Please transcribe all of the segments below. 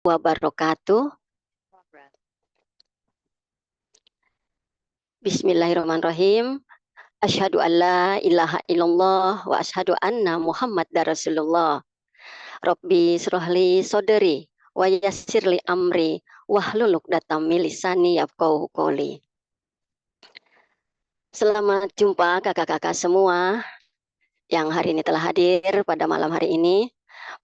wabarakatuh. Bismillahirrahmanirrahim. Asyhadu an la ilaha illallah wa asyhadu anna Muhammadar Rasulullah. Rabbi shrahli sodri wa yassirli amri wahlul 'uqdatam min lisani yafqahu qouli. Selamat jumpa kakak-kakak semua yang hari ini telah hadir pada malam hari ini.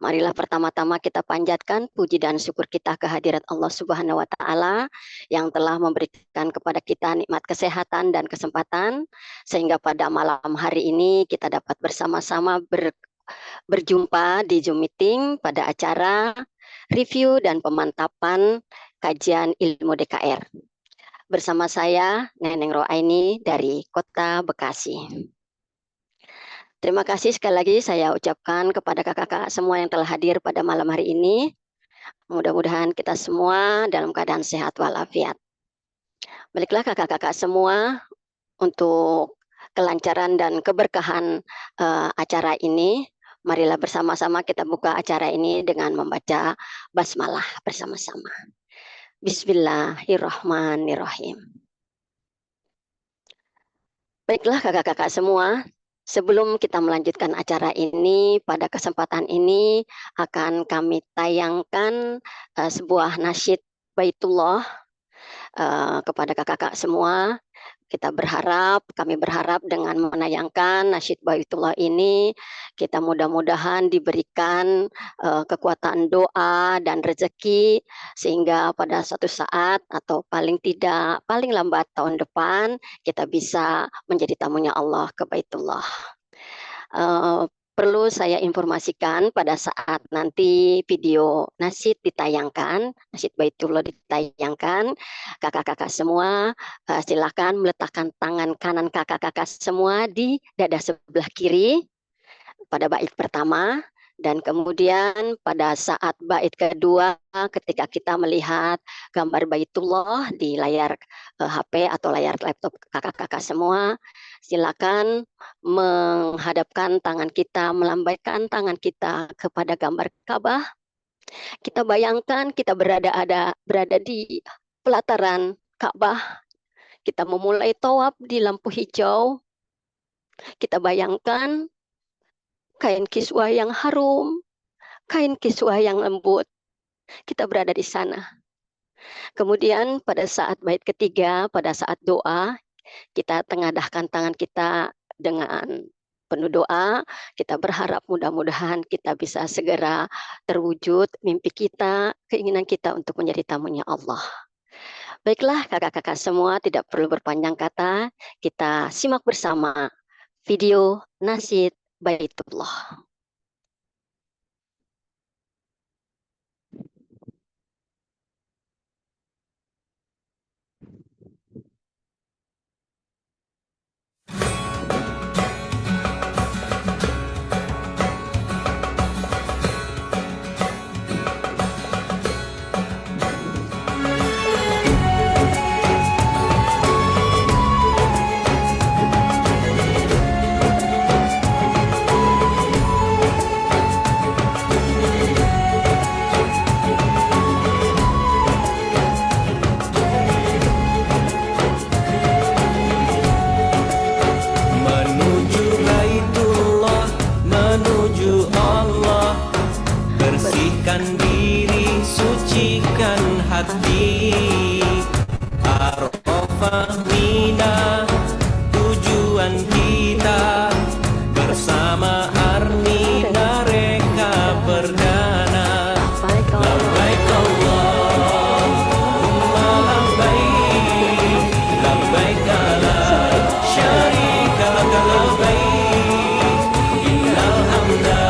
Marilah pertama-tama kita panjatkan puji dan syukur kita kehadirat Allah Subhanahu wa taala yang telah memberikan kepada kita nikmat kesehatan dan kesempatan sehingga pada malam hari ini kita dapat bersama-sama berjumpa di Zoom meeting pada acara review dan pemantapan kajian ilmu DKR. Bersama saya Neneng Roaini dari Kota Bekasi. Terima kasih sekali lagi saya ucapkan kepada kakak-kakak semua yang telah hadir pada malam hari ini. Mudah-mudahan kita semua dalam keadaan sehat walafiat. Baiklah kakak-kakak semua, untuk kelancaran dan keberkahan acara ini, marilah bersama-sama kita buka acara ini dengan membaca basmalah bersama-sama. Bismillahirrahmanirrahim. Baiklah kakak-kakak semua, sebelum kita melanjutkan acara ini, pada kesempatan ini akan kami tayangkan sebuah nasyid Baitullah kepada kakak-kakak semua. Kami berharap dengan menayangkan nasyid Baitullah ini, kita mudah-mudahan diberikan kekuatan doa dan rezeki, sehingga pada suatu saat atau paling lambat tahun depan, kita bisa menjadi tamunya Allah ke Baitullah. Perlu saya informasikan pada saat nanti video nasyid ditayangkan, nasyid Baitullah ditayangkan, kakak-kakak semua silakan meletakkan tangan kanan kakak-kakak semua di dada sebelah kiri pada bait pertama, dan kemudian pada saat bait kedua ketika kita melihat gambar Baitullah di layar HP atau layar laptop kakak-kakak semua, silakan menghadapkan tangan kita, melambaikan tangan kita kepada gambar Ka'bah. Kita bayangkan kita berada di pelataran Ka'bah. Kita memulai tawaf di lampu hijau. Kita bayangkan kain kiswah yang harum, kain kiswah yang lembut. Kita berada di sana. Kemudian pada saat bait ketiga, pada saat doa, kita tengadahkan tangan kita dengan penuh doa. Kita berharap mudah-mudahan kita bisa segera terwujud mimpi kita, keinginan kita untuk menjadi tamunya Allah. Baiklah kakak-kakak semua, tidak perlu berpanjang kata, kita simak bersama video nasyid Baitullah. Bersihkan diri, sucikan hati. Arafah Mina, tujuan kita bersama Armina reka perdana. Labbaik Allahumma labbaik, labbaik la syarika lak labbaik, innal hamda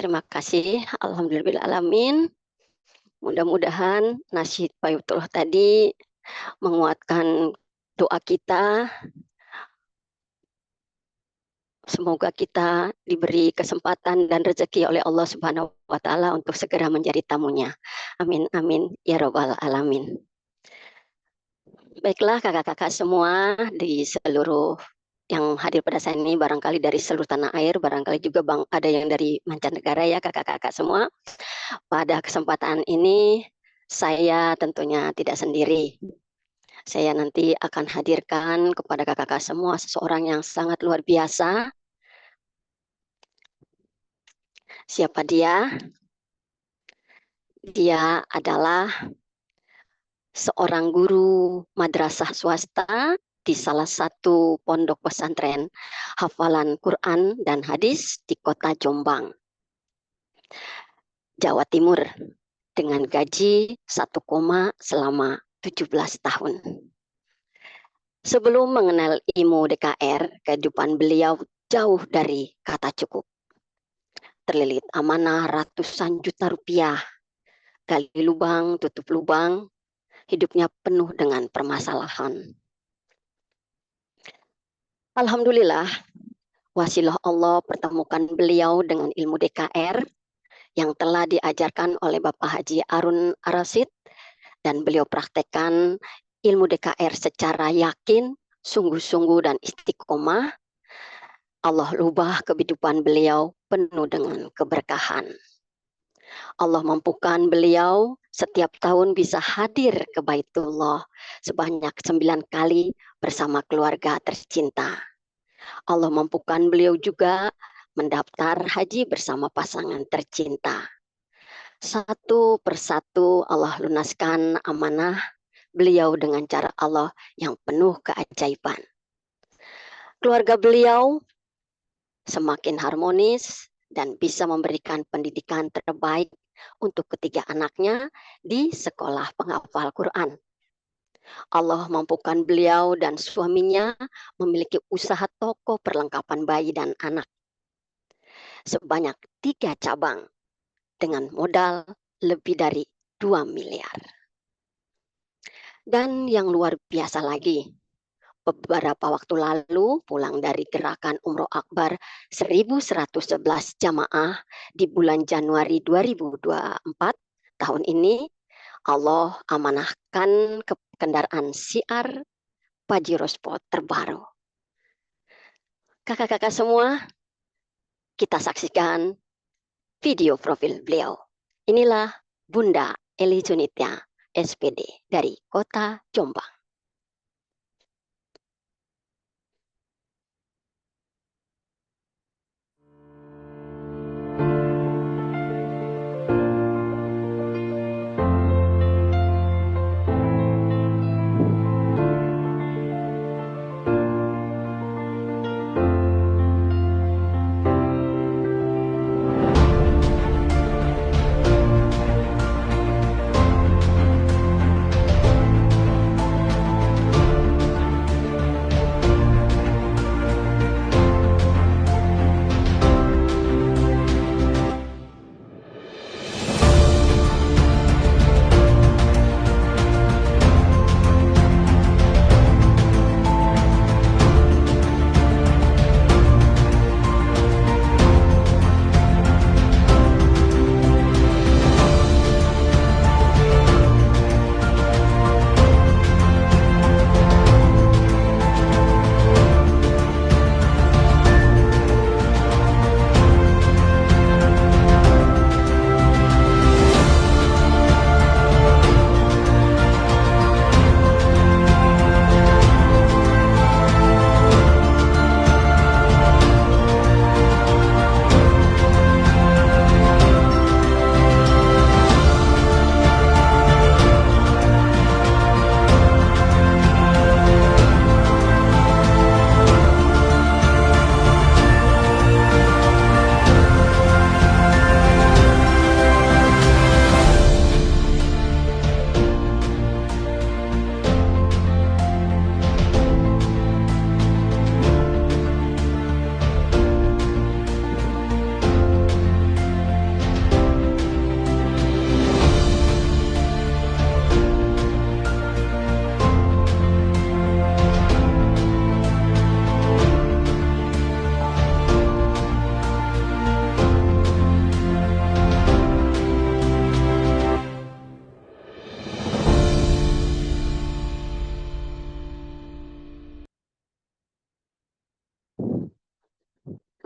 Terima kasih. Alhamdulillahirrahmanirrahim. Mudah-mudahan nasyid Bayutullah tadi menguatkan doa kita. Semoga kita diberi kesempatan dan rezeki oleh Allah Subhanahu wa Ta'ala untuk segera menjadi tamunya. Amin, amin, ya Rabbal 'Alamin. Baiklah kakak-kakak semua di seluruh yang hadir pada saat ini, barangkali dari seluruh tanah air, barangkali juga ada yang dari mancanegara ya kakak-kakak semua. Pada kesempatan ini saya tentunya tidak sendiri. Saya nanti akan hadirkan kepada kakak-kakak semua seseorang yang sangat luar biasa. Siapa dia? Dia adalah seorang guru madrasah swasta di salah satu pondok pesantren hafalan Quran dan hadis di kota Jombang, Jawa Timur, dengan gaji 1 koma selama 17 tahun. Sebelum mengenal ilmu DKR, kehidupan beliau jauh dari kata cukup. Terlilit amanah ratusan juta rupiah, gali lubang, tutup lubang, hidupnya penuh dengan permasalahan. Alhamdulillah, wasilah Allah pertemukan beliau dengan ilmu DKR yang telah diajarkan oleh Bapak Haji Harun Ar-Rasyid, dan beliau praktekkan ilmu DKR secara yakin, sungguh-sungguh dan istiqomah. Allah ubah kehidupan beliau penuh dengan keberkahan. Allah mampukan beliau setiap tahun bisa hadir ke Baitullah sebanyak 9 kali bersama keluarga tercinta. Allah mampukan beliau juga mendaftar haji bersama pasangan tercinta. Satu persatu Allah lunaskan amanah beliau dengan cara Allah yang penuh keajaiban. Keluarga beliau semakin harmonis dan bisa memberikan pendidikan terbaik untuk ketiga anaknya di sekolah penghafal Quran. Allah mampukan beliau dan suaminya memiliki usaha toko perlengkapan bayi dan anak sebanyak 3 cabang dengan modal lebih dari 2 miliar. Dan yang luar biasa lagi, beberapa waktu lalu pulang dari gerakan Umroh Akbar 1111 jamaah di bulan Januari 2024 tahun ini, Allah amanahkan ke kendaraan siar Pajero Sport terbaru. Kakak-kakak semua, kita saksikan video profil beliau. Inilah Bunda Eli Junitya, SPD dari Kota Jombang.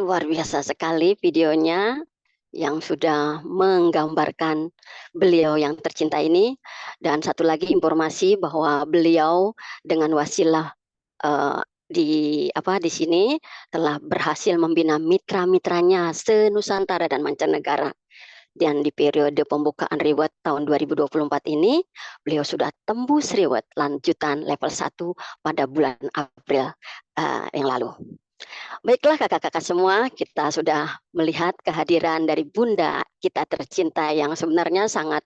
Luar biasa sekali videonya yang sudah menggambarkan beliau yang tercinta ini. Dan satu lagi informasi bahwa beliau dengan wasilah eh, di di sini telah berhasil membina mitra-mitranya se-Nusantara dan mancanegara. Dan di periode pembukaan reward tahun 2024 ini, beliau sudah tembus reward lanjutan level 1 pada bulan April yang lalu. Baiklah kakak-kakak semua, kita sudah melihat kehadiran dari Bunda kita tercinta yang sebenarnya sangat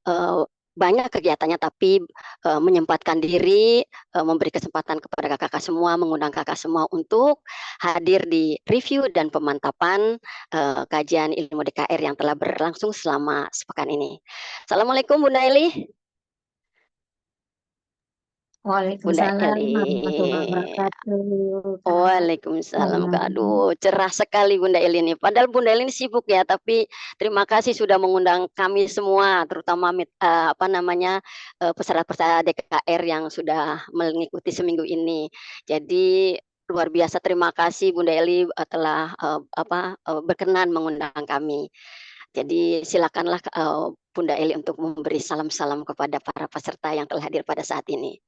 uh, banyak kegiatannya tapi menyempatkan diri, memberi kesempatan kepada kakak-kakak semua, mengundang kakak semua untuk hadir di review dan pemantapan kajian ilmu DKR yang telah berlangsung selama sepekan ini. Assalamualaikum Bunda Eli. Bunda Waalaikumsalam warahmatullahi Eli. wabarakatuh, Kak. Waalaikumsalam Kak. Aduh, cerah sekali Bunda Eli ini. Padahal Bunda Eli ini sibuk ya, tapi terima kasih sudah mengundang kami semua, terutama peserta-peserta DKR yang sudah mengikuti seminggu ini. Jadi luar biasa terima kasih Bunda Eli telah berkenan mengundang kami. Jadi silakanlah Bunda Eli untuk memberi salam-salam kepada para peserta yang telah hadir pada saat ini.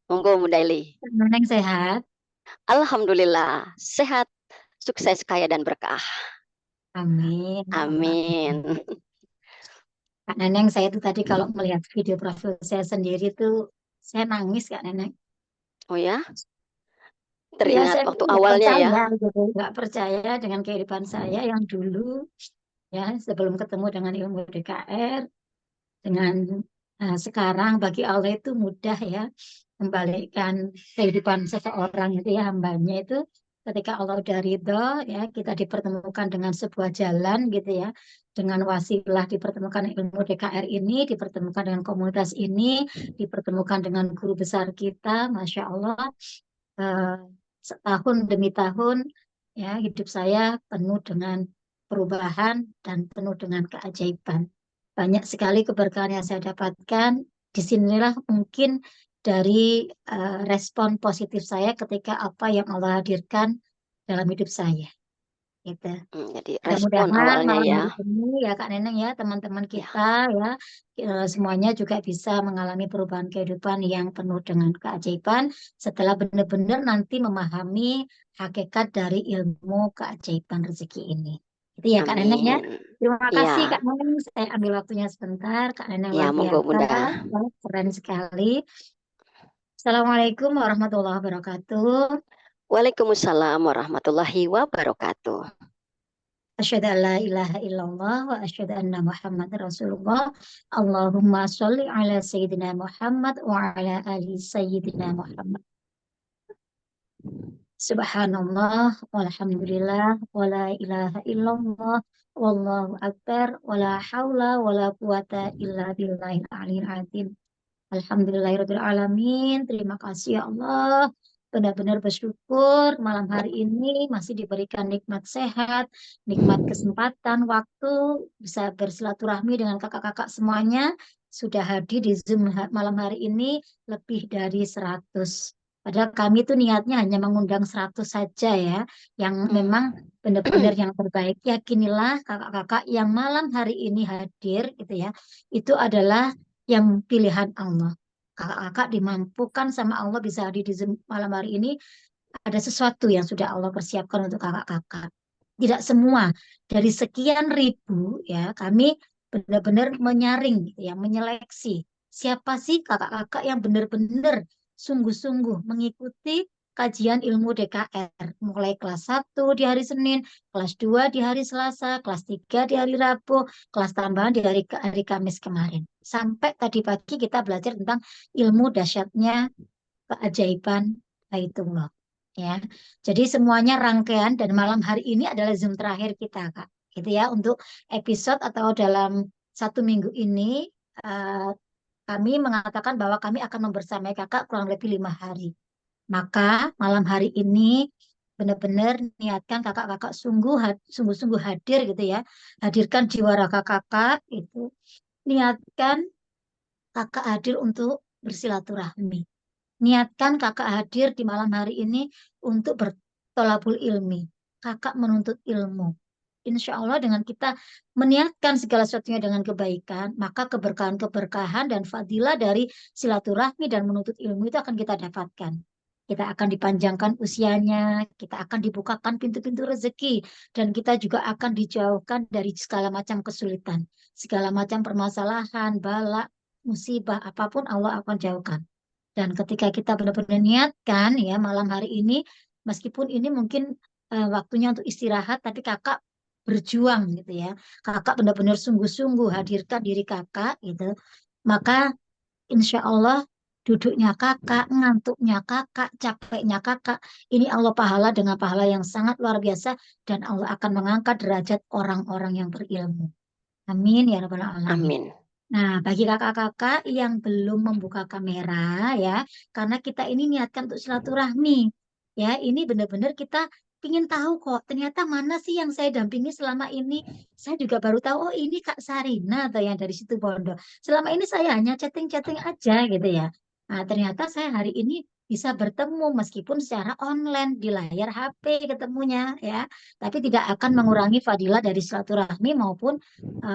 Monggo Bunda Eli. Neneng sehat? Alhamdulillah, sehat, sukses, kaya, dan berkah. Amin. Amin. Kak Neneng, saya itu tadi kalau melihat video profil saya sendiri tuh, saya nangis, Kak Neneng. Oh ya, Ya, teringat saya waktu nggak awalnya ya. percaya, gitu. Nggak percaya dengan kehidupan saya yang dulu, ya, sebelum ketemu dengan ilmu DKR, dengan sekarang bagi Allah itu mudah ya, membalikkan kehidupan seseorang itu ya, hambanya itu ketika Allah udah ridho ya, kita dipertemukan dengan sebuah jalan gitu ya, dengan wasilah dipertemukan ilmu DKR ini, dipertemukan dengan komunitas ini, dipertemukan dengan guru besar kita, Masya Allah, eh, setahun demi tahun ya, hidup saya penuh dengan perubahan dan penuh dengan keajaiban. Banyak sekali keberkahan yang saya dapatkan. Disinilah mungkin dari respon positif saya ketika apa yang Allah hadirkan dalam hidup saya. Gitu. Jadi respon Mudah-mudahan awalnya malam ya. hari ini ya Kak Neneng ya, teman-teman Ya, kita ya, semuanya juga bisa mengalami perubahan kehidupan yang penuh dengan keajaiban setelah benar-benar nanti memahami hakikat dari ilmu keajaiban rezeki ini. Itu ya Kak Neneng ya. amin. Terima kasih Ya, Kak Neneng, saya ambil waktunya sebentar. Kak Neneng ya luar monggo biasa, Bunda. ya, keren sekali. Assalamualaikum warahmatullahi wabarakatuh. Waalaikumsalam warahmatullahi wabarakatuh. Asyhadu an la ilaha illallah wa asyhadu anna Muhammad Rasulullah. Allahumma sholli ala Sayyidina Muhammad wa ala ali Sayyidina Muhammad. Subhanallah walhamdulillah wa la ilaha illallah wallahu akbar wa la haula wa la quwata illa billahil aliyil azim. Alhamdulillahirabbil alamin. Terima kasih ya Allah. Benar-benar bersyukur malam hari ini masih diberikan nikmat sehat, nikmat kesempatan, waktu bisa bersilaturahmi dengan kakak-kakak semuanya. Sudah hadir di Zoom malam hari ini lebih dari 100. Padahal kami tuh niatnya hanya mengundang 100 saja ya, yang memang benar-benar yang terbaik. Yakinilah kakak-kakak yang malam hari ini hadir gitu ya, itu adalah yang pilihan Allah. Kakak-kakak dimampukan sama Allah bisa hadir di Zoom malam hari ini, ada sesuatu yang sudah Allah persiapkan untuk kakak-kakak. Tidak semua dari sekian ribu ya, kami benar-benar menyaring gitu ya, menyeleksi siapa sih kakak-kakak yang benar-benar sungguh-sungguh mengikuti kajian ilmu DKR mulai kelas 1 di hari Senin, kelas 2 di hari Selasa, kelas 3 di hari Rabu, kelas tambahan di hari Kamis kemarin. Sampai tadi pagi kita belajar tentang ilmu dahsyatnya keajaiban Baitullah. Ya, jadi semuanya rangkaian dan malam hari ini adalah Zoom terakhir kita, Kak. Gitu ya, untuk episode atau dalam 1 minggu ini eh, kami mengatakan bahwa kami akan membersamai kakak kurang lebih 5 hari. Maka malam hari ini benar-benar niatkan kakak-kakak sungguh-sungguh hadir gitu ya. Hadirkan jiwa raga kakak itu. Niatkan kakak hadir untuk bersilaturahmi. Niatkan kakak hadir di malam hari ini untuk bertolabul ilmi. kakak menuntut ilmu. Insya Allah dengan kita meniatkan segala sesuatunya dengan kebaikan, maka keberkahan-keberkahan dan fadilah dari silaturahmi dan menuntut ilmu itu akan kita dapatkan. Kita akan dipanjangkan usianya, kita akan dibukakan pintu-pintu rezeki, dan kita juga akan dijauhkan dari segala macam kesulitan, segala macam permasalahan, bala, musibah, apapun Allah akan jauhkan. Dan ketika kita benar-benar niatkan ya malam hari ini, meskipun ini mungkin waktunya untuk istirahat, tapi kakak berjuang gitu ya. Kakak benar-benar sungguh-sungguh hadirkan diri kakak gitu. Maka insya Allah duduknya kakak, ngantuknya kakak, capeknya kakak, ini Allah pahala dengan pahala yang sangat luar biasa dan Allah akan mengangkat derajat orang-orang yang berilmu. Amin ya rabbal alamin. Amin. Nah, bagi kakak-kakak yang belum membuka kamera ya, karena kita ini niatkan untuk silaturahmi. Ya, ini benar-benar kita ingin tahu kok, ternyata mana sih yang saya dampingi selama ini. Saya juga baru tahu, oh ini Kak Sarina atau yang dari situ Bondo. Selama ini saya hanya chatting-chatting aja gitu ya. Nah, ternyata saya hari ini bisa bertemu meskipun secara online di layar HP ketemunya ya, tapi tidak akan mengurangi fadilah dari silaturahmi maupun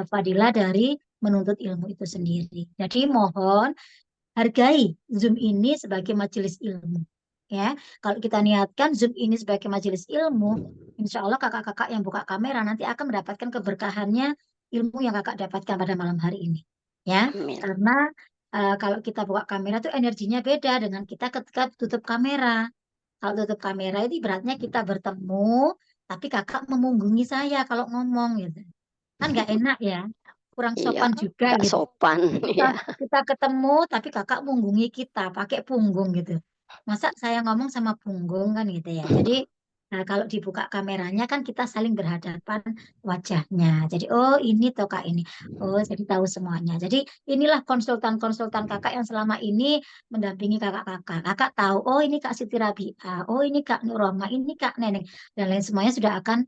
fadilah dari menuntut ilmu itu sendiri. Jadi mohon hargai Zoom ini sebagai majelis ilmu. Ya, kalau kita niatkan Zoom ini sebagai majelis ilmu, insya Allah kakak-kakak yang buka kamera nanti akan mendapatkan keberkahannya ilmu yang kakak dapatkan pada malam hari ini. Ya, Amin. karena kalau kita buka kamera tuh energinya beda dengan kita ketika tutup kamera. Kalau tutup kamera itu beratnya kita bertemu, tapi kakak memunggungi saya kalau ngomong gitu. Kan nggak enak ya, kurang Iya, sopan juga nggak gitu. sopan. kita Ya, kita ketemu tapi kakak munggungi kita pakai punggung gitu. Masa saya ngomong sama punggung kan gitu ya. Jadi kalau dibuka kameranya kan kita saling berhadapan wajahnya. Jadi oh ini toh kak ini. Oh jadi tahu semuanya. Jadi inilah konsultan-konsultan kakak yang selama ini mendampingi kakak-kakak. Kakak tahu oh ini Kak Siti Rabi'ah, oh ini Kak Nuroma, ini Kak Neneng dan lain semuanya sudah akan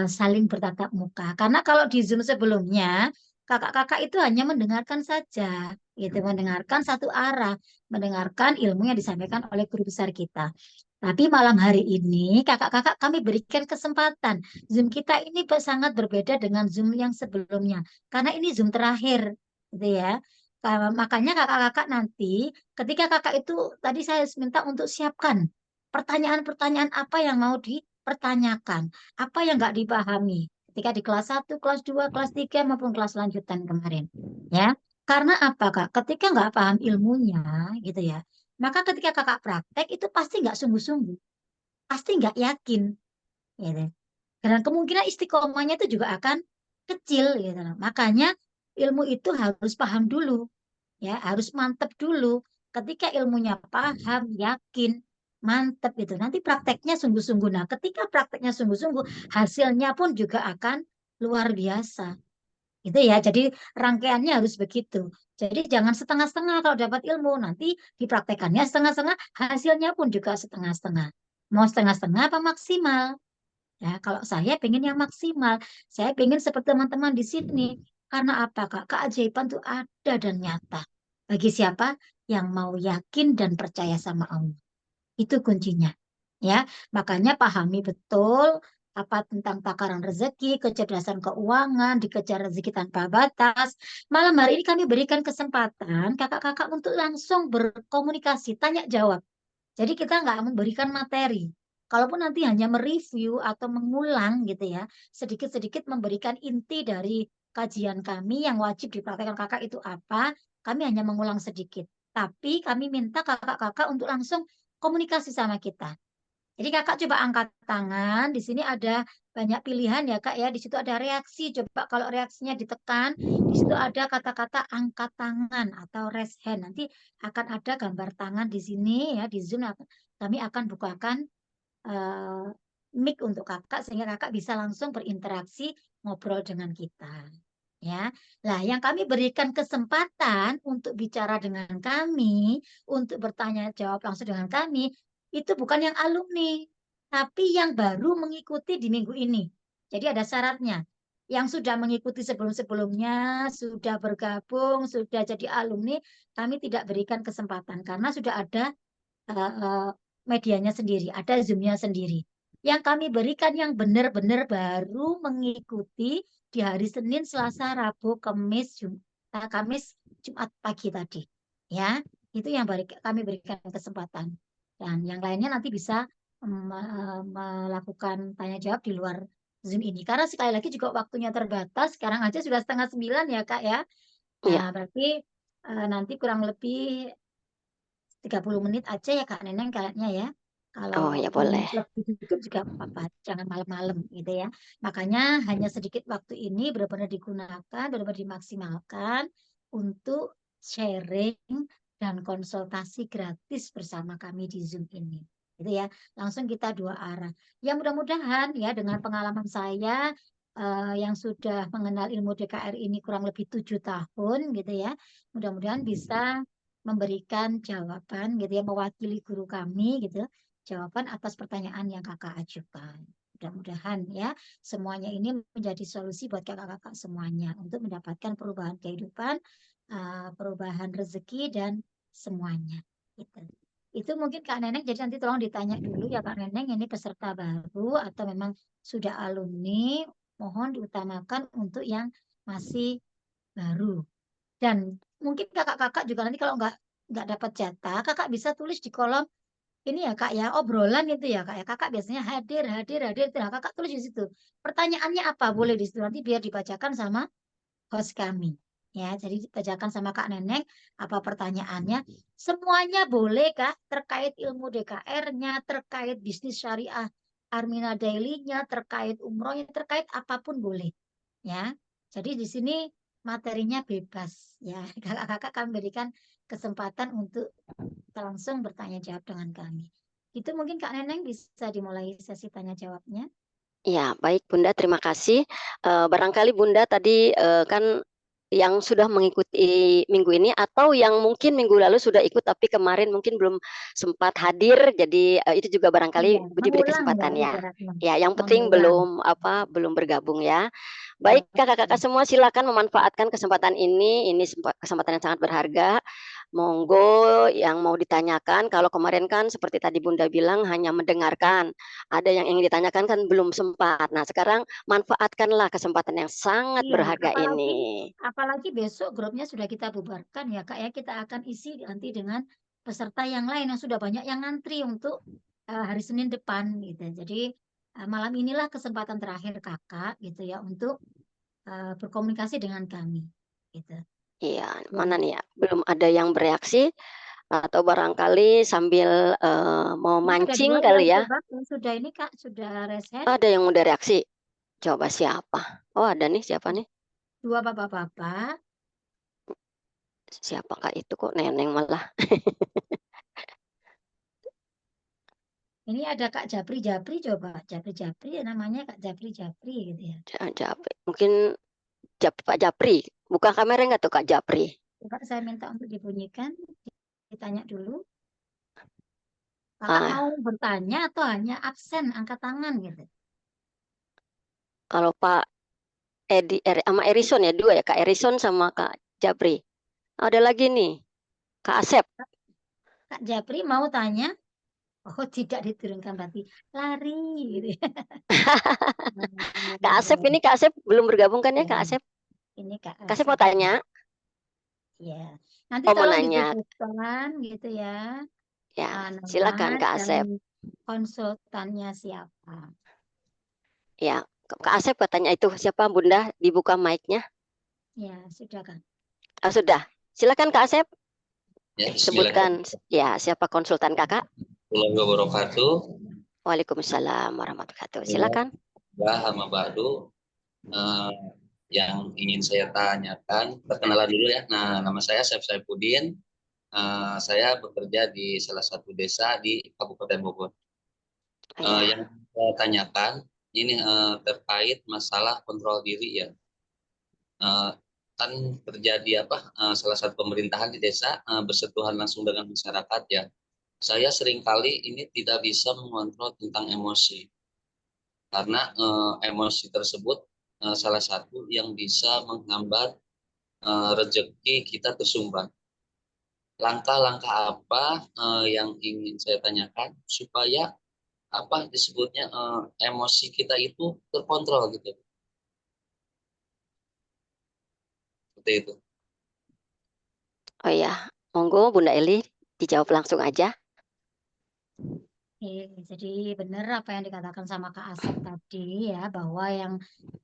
saling bertatap muka. Karena kalau di Zoom sebelumnya kakak-kakak itu hanya mendengarkan saja, gitu, mendengarkan satu arah, mendengarkan ilmu yang disampaikan oleh guru besar kita. Tapi malam hari ini kakak-kakak kami berikan kesempatan. Zoom kita ini sangat berbeda dengan Zoom yang sebelumnya, karena ini Zoom terakhir, gitu ya. Makanya kakak-kakak nanti, ketika kakak itu tadi saya minta untuk siapkan pertanyaan-pertanyaan apa yang mau dipertanyakan, apa yang nggak dipahami ketika di kelas 1, kelas 2, kelas 3 maupun kelas lanjutan kemarin. Ya, karena apa Kak? Ketika nggak paham ilmunya gitu ya, maka ketika kakak praktek itu pasti nggak sungguh-sungguh, pasti nggak yakin. Gitu. Dan kemungkinan istiqomahnya itu juga akan kecil gitu. Makanya ilmu itu harus paham dulu, ya harus mantep dulu. Ketika ilmunya paham, yakin, mantep itu. Nanti prakteknya sungguh-sungguh. Nah, ketika prakteknya sungguh-sungguh, hasilnya pun juga akan luar biasa. Itu ya, jadi rangkaiannya harus begitu. Jadi jangan setengah-setengah kalau dapat ilmu, nanti dipraktekannya setengah-setengah, hasilnya pun juga setengah-setengah. Mau setengah-setengah apa maksimal? Ya, kalau saya pengen yang maksimal, saya pengen seperti teman-teman di sini. Karena apa, Kak? Keajaiban itu ada dan nyata. Bagi siapa yang mau yakin dan percaya sama Allah. Itu kuncinya. Ya, makanya pahami betul apa tentang takaran rezeki, kecerdasan keuangan, dikejar rezeki tanpa batas. Malam hari ini kami berikan kesempatan kakak-kakak untuk langsung berkomunikasi, tanya jawab. Jadi kita nggak memberikan materi. Kalaupun nanti hanya mereview atau mengulang gitu ya, sedikit-sedikit memberikan inti dari kajian kami yang wajib dipraktekkan kakak itu apa, kami hanya mengulang sedikit. Tapi kami minta kakak-kakak untuk langsung komunikasi sama kita. Jadi kakak coba angkat tangan, di sini ada banyak pilihan ya kak ya, di situ ada reaksi, coba kalau reaksinya ditekan, di situ ada kata-kata angkat tangan atau raise hand. Nanti akan ada gambar tangan di sini ya, di Zoom kami akan bukakan eh, mic untuk kakak sehingga kakak bisa langsung berinteraksi ngobrol dengan kita. Ya, lah yang kami berikan kesempatan untuk bicara dengan kami, untuk bertanya jawab langsung dengan kami, itu bukan yang alumni, tapi yang baru mengikuti di minggu ini. Jadi ada syaratnya. Yang sudah mengikuti sebelum-sebelumnya, sudah bergabung, sudah jadi alumni, kami tidak berikan kesempatan karena sudah ada eh, eh, medianya sendiri, ada Zoom-nya sendiri. Yang kami berikan yang benar-benar baru mengikuti di hari Senin, Selasa, Rabu, Kamis, Jumat pagi tadi. Ya, itu yang kami berikan kesempatan. Dan yang lainnya nanti bisa melakukan tanya jawab di luar Zoom ini. Karena sekali lagi juga waktunya terbatas. Sekarang aja sudah 8:30 ya Kak ya. Iya. Nah, berarti nanti kurang lebih 30 menit aja ya Kak Neneng kayaknya ya. Kalau Oh ya 10 boleh. menit lebih dikit juga apa-apa, jangan malam-malam gitu ya. Makanya hanya sedikit waktu ini benar-benar digunakan, benar-benar dimaksimalkan untuk sharing dan konsultasi gratis bersama kami di Zoom ini. Gitu ya. Langsung kita dua arah. Ya mudah-mudahan ya dengan pengalaman saya yang sudah mengenal ilmu DKR ini kurang lebih 7 tahun gitu ya. Mudah-mudahan bisa memberikan jawaban gitu ya, mewakili guru kami gitu, jawaban atas pertanyaan yang kakak ajukan. Mudah-mudahan ya semuanya ini menjadi solusi buat kakak-kakak semuanya untuk mendapatkan perubahan kehidupan, perubahan rezeki dan semuanya. Gitu. Itu mungkin Kak Neneng, jadi nanti tolong ditanya dulu ya Kak Neneng, ini peserta baru atau memang sudah alumni, mohon diutamakan untuk yang masih baru. Dan mungkin kakak-kakak juga nanti kalau nggak dapat jatah, kakak bisa tulis di kolom ini ya kak ya, obrolan itu ya kak ya. Kakak biasanya hadir, hadir, hadir. Nah, kakak tulis di situ. Pertanyaannya apa? Boleh di situ nanti biar dibacakan sama host kami. Ya, jadi dibacakan sama Kak Neneng apa pertanyaannya. Semuanya boleh kak, terkait ilmu DKR-nya, terkait bisnis syariah Armina Daily-nya, terkait umrohnya, terkait apapun boleh. Ya, jadi di sini materinya bebas ya. Kakak-kakak kami berikan kesempatan untuk langsung bertanya jawab dengan kami. Itu mungkin Kak Neneng bisa dimulai sesi tanya jawabnya. Ya, baik Bunda, terima kasih. Barangkali Bunda tadi kan yang sudah mengikuti minggu ini atau yang mungkin minggu lalu sudah ikut tapi kemarin mungkin belum sempat hadir, jadi itu juga Iya, barangkali diberi mengulang ya kesempatan ya. ibaratnya. Ya, yang penting Mengulang. belum bergabung ya. Ya, Baik kakak-kakak semua, silakan memanfaatkan kesempatan ini. Ini kesempatan yang sangat berharga. Monggo yang mau ditanyakan. Kalau kemarin kan seperti tadi Bunda bilang hanya mendengarkan. Ada yang ingin ditanyakan kan belum sempat. Nah, sekarang manfaatkanlah kesempatan yang sangat iya, berharga apalagi ini. apalagi besok grupnya sudah kita bubarkan ya Kak ya, kita akan isi nanti dengan peserta yang lain yang sudah banyak yang ngantri untuk hari Senin depan gitu. Jadi malam inilah kesempatan terakhir Kakak gitu ya untuk berkomunikasi dengan kami gitu. Iya, Ya. mana nih ya? Belum ada yang bereaksi atau barangkali sambil mau Ini ada mancing dua yang kali ya. coba yang sudah ini Kak, sudah reset. Ada yang udah reaksi. Coba siapa? Oh, ada nih siapa nih? Dua bapak-bapak. Siapakah itu kok neneng malah? Ini ada Kak Japri Japri coba. Japri Japri ya namanya Kak Japri Japri gitu ya. Japri. Mungkin Pak Japri. Buka kamera nggak tuh Kak Japri? Coba saya minta untuk dibunyikan. Ditanya dulu. Kakak mau Ah, bertanya atau hanya absen angkat tangan gitu. kalau Pak sama Erison ya dua ya Kak Erison sama Kak Japri. Ada lagi nih Kak Asep. Kak Japri mau tanya. Oh tidak diturunkan berarti lari gitu ya. Kak Asep ini Kak Asep belum bergabung kan ya Ya, Kak Asep? ini Kak Kak Asep mau Asep. tanya? Ya, nanti Oh mau tolong nanya. dituliskan gitu ya. Ya, Nama silakan Kak dan Asep. konsultannya siapa. Ya, Kak Asep katanya itu siapa Bunda? Dibuka mic-nya. Ya, sudah kan. Ah, sudah. Silakan Kak Asep Ya, sebutkan bismillahirrahmanirrahim. ya siapa konsultan Kakak. Warahmatullahi wabarakatuh. Waalaikumsalam warahmatullahi wabarakatuh. Silakan. Ya, Hama Badu. Eh, yang ingin saya tanyakan, perkenalan dulu ya. Nah, nama saya Saif Saifuddin. Saya bekerja di salah satu desa di Kabupaten Bogor. Ya, Yang saya tanyakan ini terkait masalah kontrol diri ya. Eh, kan terjadi salah satu pemerintahan di desa bersentuhan langsung dengan masyarakat ya. Saya seringkali ini tidak bisa mengontrol tentang emosi. Karena emosi tersebut salah satu yang bisa menghambat rezeki kita tersumbat. Langkah-langkah apa yang ingin saya tanyakan supaya apa disebutnya emosi kita itu terkontrol gitu. Seperti itu. Oh ya, monggo Bunda Eli dijawab langsung aja. Jadi benar apa yang dikatakan sama Kak Asep tadi ya, bahwa yang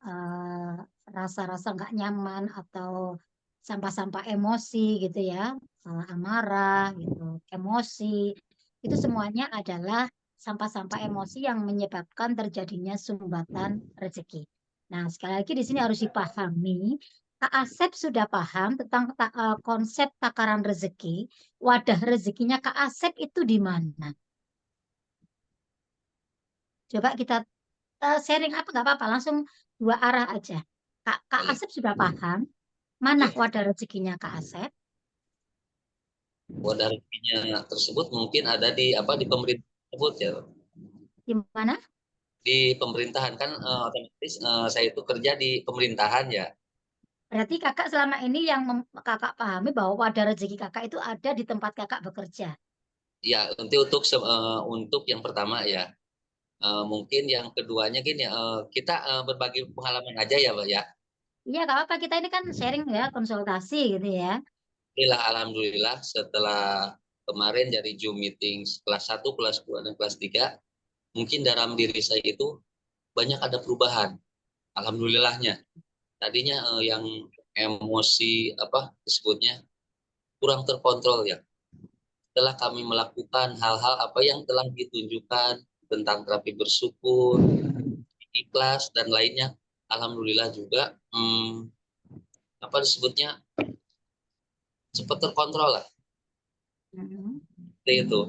eh, rasa-rasa nggak nyaman atau sampah-sampah emosi gitu ya, amarah gitu, emosi, itu semuanya adalah sampah-sampah emosi yang menyebabkan terjadinya sumbatan rezeki. Nah, sekali lagi di sini harus dipahami, Kak Asep sudah paham tentang konsep takaran rezeki, wadah rezekinya Kak Asep itu di mana? Coba kita sharing apa nggak apa-apa, langsung dua arah aja. Kak Boleh. Asep sudah paham mana Ya, wadah rezekinya Kak Asep? wadah rezekinya tersebut mungkin ada di apa di pemerintah tersebut ya. Di mana? Di pemerintahan kan otomatis saya itu kerja di pemerintahan ya. Berarti kakak selama ini yang kakak pahami bahwa wadah rezeki kakak itu ada di tempat kakak bekerja. Ya, untuk yang pertama ya. Mungkin yang keduanya gini, kita berbagi pengalaman aja ya, Pak ya. Iya, gak apa-apa. Kita ini kan sharing ya, konsultasi gitu ya. Alhamdulillah setelah kemarin dari Zoom meeting kelas 1, kelas 2, dan kelas 3, mungkin dalam diri saya itu banyak ada perubahan. Alhamdulillahnya. Tadinya yang emosi apa disebutnya kurang terkontrol ya. Setelah kami melakukan hal-hal apa yang telah ditunjukkan tentang terapi bersyukur, ikhlas dan lainnya, alhamdulillah juga apa disebutnya cepat terkontrol lah. Mm-mm. Seperti itu.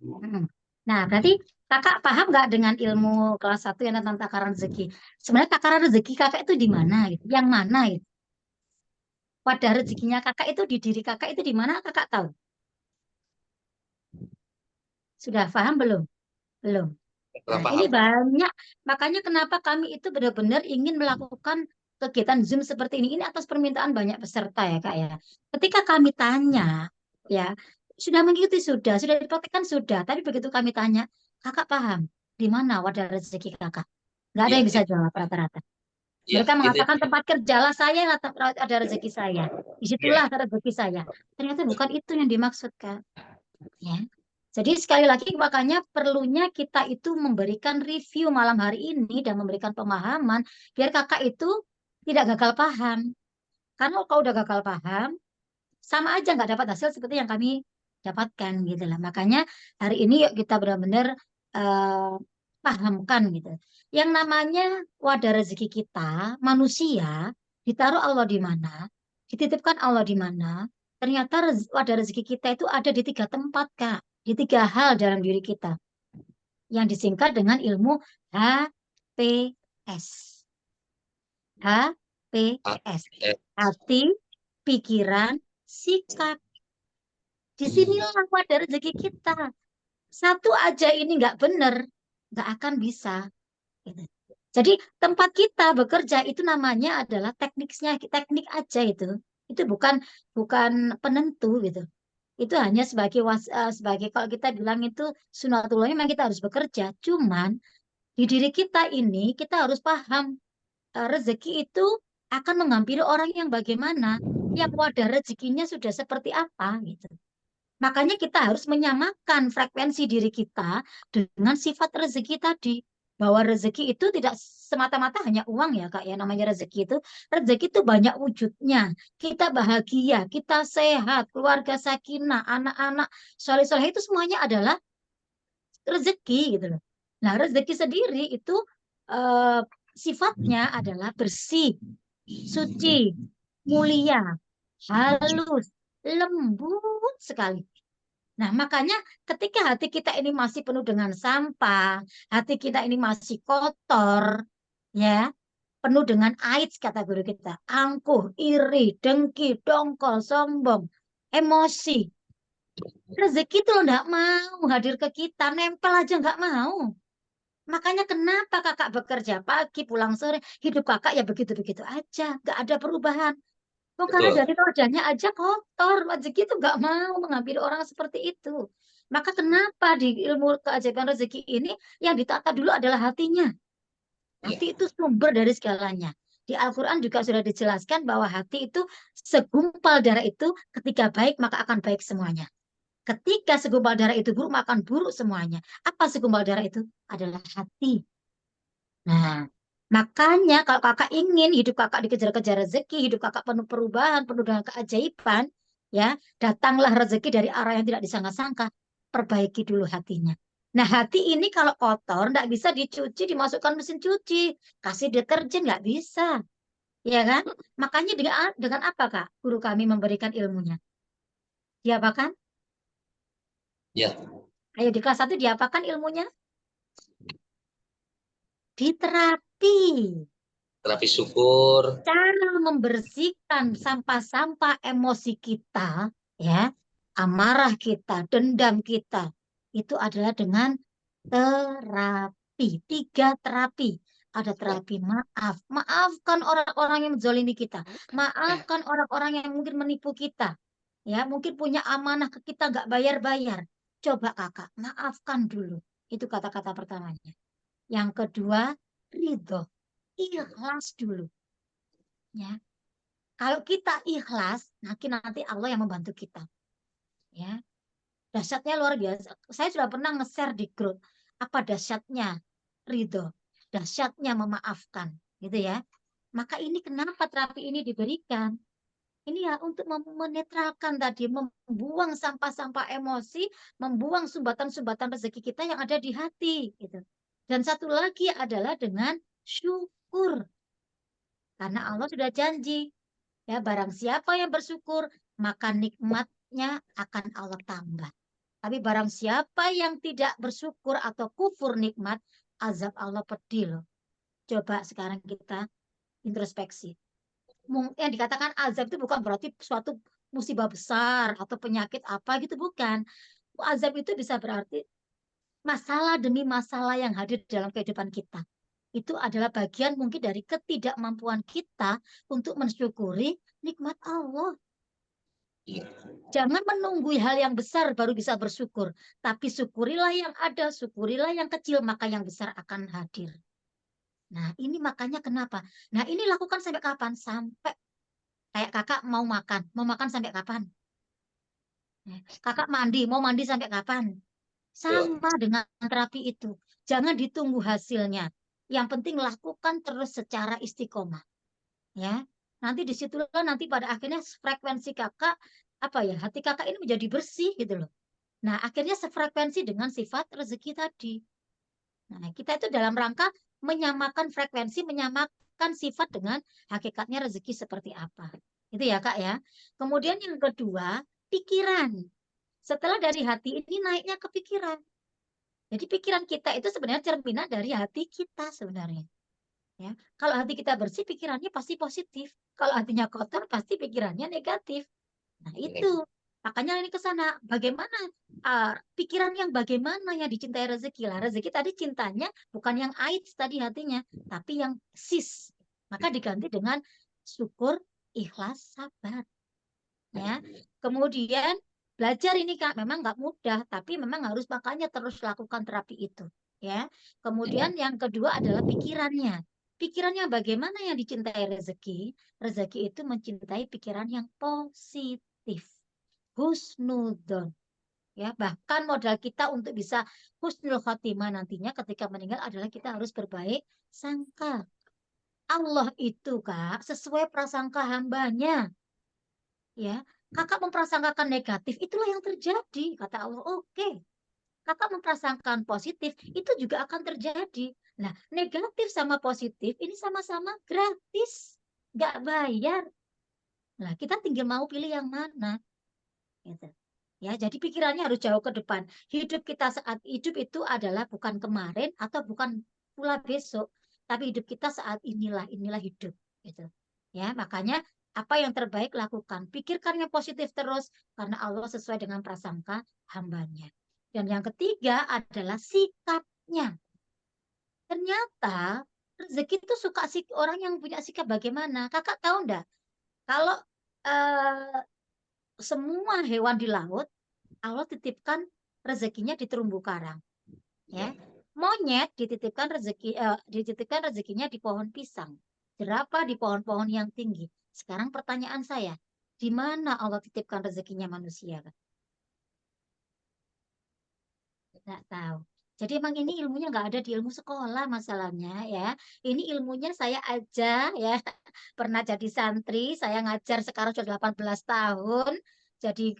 Mm-mm. Nah, berarti kakak paham nggak dengan ilmu kelas 1 yang tentang takaran rezeki? Sebenarnya takaran rezeki kakak itu di mana gitu? Yang mana gitu? Wadah rezekinya kakak itu di diri kakak itu di mana kakak tahu? Sudah paham belum? Belum. Kurang Nah, ini paham. banyak. Makanya kenapa kami itu benar-benar ingin melakukan kegiatan Zoom seperti ini. Ini atas permintaan banyak peserta ya, Kak ya. Ketika kami tanya, ya, sudah mengikuti sudah dipraktikkan sudah. Tapi begitu kami tanya, kakak paham di mana wadah rezeki kakak? Nggak ada Ya, yang bisa jawab rata-rata. ya Mereka itu mengatakan tempat kerjalah saya yang ada rezeki saya. Disitulah ya. rezeki saya. Ternyata bukan itu yang dimaksud, Kak. Ya. Jadi sekali lagi makanya perlunya kita itu memberikan review malam hari ini dan memberikan pemahaman biar kakak itu tidak gagal paham. Karena kalau udah gagal paham, sama aja nggak dapat hasil seperti yang kami dapatkan gitu lah. Makanya hari ini yuk kita benar-benar eh, pahamkan gitu. Yang namanya wadah rezeki kita, manusia, ditaruh Allah di mana, dititipkan Allah di mana, ternyata wadah rezeki kita itu ada di tiga tempat, Kak. Di tiga hal dalam diri kita. Yang disingkat dengan ilmu HPS. Ah, HPS. eh, Hati, pikiran, sikap. Disinilah wadah rezeki kita. Satu aja ini nggak benar, nggak akan bisa. Gitu. Jadi tempat kita bekerja itu namanya adalah tekniknya, teknik aja itu. Itu bukan bukan penentu gitu. Itu hanya sebagai sebagai kalau kita bilang itu sunatullah memang kita harus bekerja. Cuman di diri kita ini kita harus paham rezeki itu akan menghampiri orang yang bagaimana, yang wadah rezekinya sudah seperti apa gitu. Makanya kita harus menyamakan frekuensi diri kita dengan sifat rezeki tadi. Bahwa rezeki itu tidak semata-mata hanya uang ya Kak ya. Namanya rezeki itu. Rezeki itu banyak wujudnya. Kita bahagia, kita sehat, keluarga sakinah, anak-anak, soleh-soleh itu semuanya adalah rezeki gitu loh. Nah rezeki sendiri itu eh, sifatnya adalah bersih, suci, mulia, halus, lembut sekali. Nah, makanya ketika hati kita ini masih penuh dengan sampah, hati kita ini masih kotor, ya, penuh dengan AIDS kata guru kita, angkuh, iri, dengki, dongkol, sombong, emosi. Rezeki itu loh nggak mau hadir ke kita, nempel aja nggak mau. Makanya kenapa kakak bekerja pagi, pulang sore, hidup kakak ya begitu-begitu aja, nggak ada perubahan. Oh, karena betul. dari wajahnya aja kotor, rezeki itu nggak mau mengambil orang seperti itu. Maka kenapa di ilmu keajaiban rezeki ini yang ditata dulu adalah hatinya. Iya. Hati itu sumber dari segalanya. Di Al-Quran juga sudah dijelaskan bahwa hati itu segumpal darah itu ketika baik maka akan baik semuanya. Ketika segumpal darah itu buruk maka akan buruk semuanya. Apa segumpal darah itu? Adalah hati. Nah, makanya kalau kakak ingin hidup kakak dikejar-kejar rezeki, hidup kakak penuh perubahan, penuh dengan keajaiban, ya, datanglah rezeki dari arah yang tidak disangka-sangka. Perbaiki dulu hatinya. Nah, hati ini kalau kotor, nggak bisa dicuci, dimasukkan mesin cuci. Kasih deterjen, nggak bisa. Ya kan? Makanya dengan apa, Kak? Guru kami memberikan ilmunya. Diapakan? Ya, Ayo di kelas 1 diapakan ilmunya? Diterapi. terapi syukur. Cara membersihkan sampah-sampah emosi kita, ya, amarah kita, dendam kita, itu adalah dengan terapi. 3 terapi. Ada terapi maaf. Maafkan orang-orang yang menzolimi kita. Maafkan orang-orang yang mungkin menipu kita. Ya, mungkin punya amanah ke kita nggak bayar-bayar. Coba kakak, maafkan dulu. Itu kata-kata pertamanya. Yang kedua, ridho. Ikhlas dulu. Ya, kalau kita ikhlas, nanti Allah yang membantu kita. Ya, dahsyatnya luar biasa. Saya sudah pernah nge-share di grup apa dahsyatnya ridho, dahsyatnya memaafkan, gitu ya. Maka ini kenapa terapi ini diberikan? Ini ya untuk menetralkan tadi, membuang sampah-sampah emosi, membuang sumbatan-sumbatan rezeki kita yang ada di hati, gitu. Dan satu lagi adalah dengan syukur, karena Allah sudah janji. Ya, barang siapa yang bersyukur, maka nikmatnya akan Allah tambah. Tapi barang siapa yang tidak bersyukur atau kufur nikmat, azab Allah pedih loh. Coba sekarang kita introspeksi. Yang dikatakan azab itu bukan berarti suatu musibah besar atau penyakit apa gitu, bukan. Azab itu bisa berarti masalah demi masalah yang hadir dalam kehidupan kita. Itu adalah bagian mungkin dari ketidakmampuan kita untuk mensyukuri nikmat Allah. Iya. Jangan menunggu hal yang besar baru bisa bersyukur. Tapi syukurilah yang ada, syukurilah yang kecil, maka yang besar akan hadir. Nah, ini makanya kenapa? Nah, ini lakukan sampai kapan? Sampai kayak kakak mau makan. Mau makan sampai kapan? Kakak mandi, mau mandi sampai kapan? Betul. Sama dengan terapi itu. Jangan ditunggu hasilnya. Yang penting lakukan terus secara istiqomah. Ya, nanti disitulah nanti pada akhirnya frekuensi kakak apa ya, hati kakak ini menjadi bersih gitu loh. Nah, akhirnya sefrekuensi dengan sifat rezeki tadi. Nah, kita itu dalam rangka menyamakan frekuensi, menyamakan sifat dengan hakikatnya rezeki seperti apa. Itu ya Kak ya. Kemudian yang kedua, pikiran. Setelah dari hati ini naiknya ke pikiran. Jadi pikiran kita itu sebenarnya cerminan dari hati kita sebenarnya. Ya, kalau hati kita bersih, pikirannya pasti positif. Kalau hatinya kotor, pasti pikirannya negatif. Nah, itu. Makanya ini ke sana. Bagaimana pikiran yang bagaimana yang dicintai rezeki lah. Rezeki tadi cintanya bukan yang ait tadi hatinya, tapi yang sis. Maka diganti dengan syukur, ikhlas, sabar. Ya. Kemudian belajar ini Kak memang nggak mudah, tapi memang harus makanya terus lakukan terapi itu. Ya. Kemudian yang kedua adalah pikirannya. Pikirannya bagaimana yang dicintai rezeki? Rezeki itu mencintai pikiran yang positif. Husnudon. Ya, bahkan modal kita untuk bisa husnul khotimah nantinya ketika meninggal adalah kita harus berbaik sangka. Allah itu Kak sesuai prasangka hambanya. Ya, kakak memprasangkakan negatif, itulah yang terjadi. Kata Allah, oke. Kakak memprasangkakan positif, itu juga akan terjadi. Nah, negatif sama positif ini sama-sama gratis. Nggak bayar. Nah, kita tinggal mau pilih yang mana. Gitu. Ya, jadi pikirannya harus jauh ke depan. Hidup kita saat hidup itu adalah bukan kemarin atau bukan pula besok, tapi hidup kita saat inilah hidup. Gitu. Ya, makanya apa yang terbaik lakukan. Pikirkan yang positif terus karena Allah sesuai dengan prasangka hambanya. Dan yang ketiga adalah sikapnya. Ternyata rezeki itu suka orang yang punya sikap bagaimana. Kakak tahu enggak? Kalau semua hewan di laut Allah titipkan rezekinya di terumbu karang. Ya, Ya. monyet dititipkan rezekinya di pohon pisang. Jerapah di pohon-pohon yang tinggi. Sekarang pertanyaan saya, di mana Allah titipkan rezekinya manusia? Nggak tahu. Jadi emang ini ilmunya nggak ada di ilmu sekolah masalahnya ya. Ini ilmunya saya aja ya. Pernah jadi santri, saya ngajar sekarang sudah 18 tahun. Jadi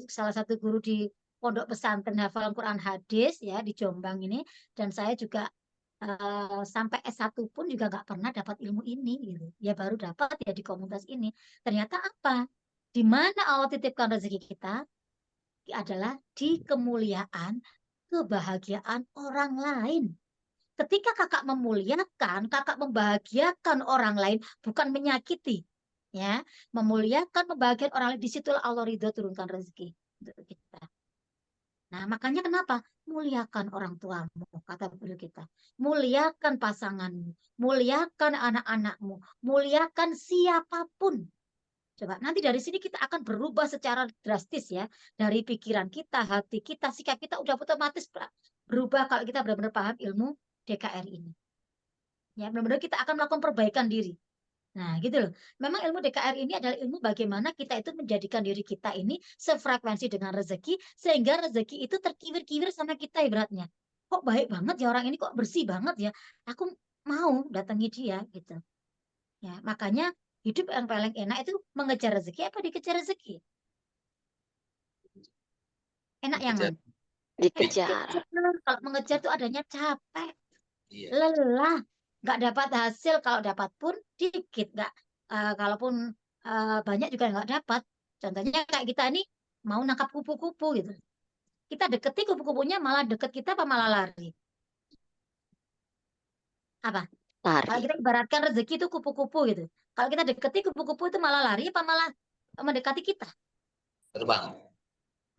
salah satu guru di pondok pesantren hafalan Quran hadis ya di Jombang ini. Dan saya juga sampai S1 pun juga nggak pernah dapat ilmu ini gitu. Ya baru dapat ya di komunitas ini. Ternyata apa? Di mana Allah titipkan rezeki kita? Adalah di kemuliaan, kebahagiaan orang lain. Ketika kakak memuliakan, kakak membahagiakan orang lain, bukan menyakiti. Ya, memuliakan, membahagiakan orang lain, disitulah Allah ridho turunkan rezeki untuk kita. Nah, makanya kenapa? Muliakan orang tuamu, kata guru kita. Muliakan pasanganmu, muliakan anak-anakmu, muliakan siapapun. Coba nanti dari sini kita akan berubah secara drastis ya. Dari pikiran kita, hati kita, sikap kita udah otomatis berubah kalau kita benar-benar paham ilmu DKR ini. Ya, benar-benar kita akan melakukan perbaikan diri. Nah, gitu loh. Memang ilmu DKR ini adalah ilmu bagaimana kita itu menjadikan diri kita ini sefrekuensi dengan rezeki sehingga rezeki itu terkiwir-kiwir sama kita ibaratnya. Kok baik banget ya orang ini, kok bersih banget ya. Aku mau datangi dia gitu. Ya, makanya hidup yang paling enak itu mengejar rezeki apa dikejar rezeki? Enak yang Dikejar. mana? Dikejar. Kalau mengejar tuh adanya capek, Iya. lelah, nggak dapat hasil. Kalau dapat pun dikit, nggak. Kalaupun banyak juga nggak dapat. Contohnya kayak kita ini mau nangkap kupu-kupu gitu. Kita deketi kupu-kupunya malah deket kita apa malah lari? Apa? Kalau Lari. kita ibaratkan rezeki itu kupu-kupu gitu. Kalau kita deketi kupu-kupu itu malah lari apa malah mendekati kita? Terbang.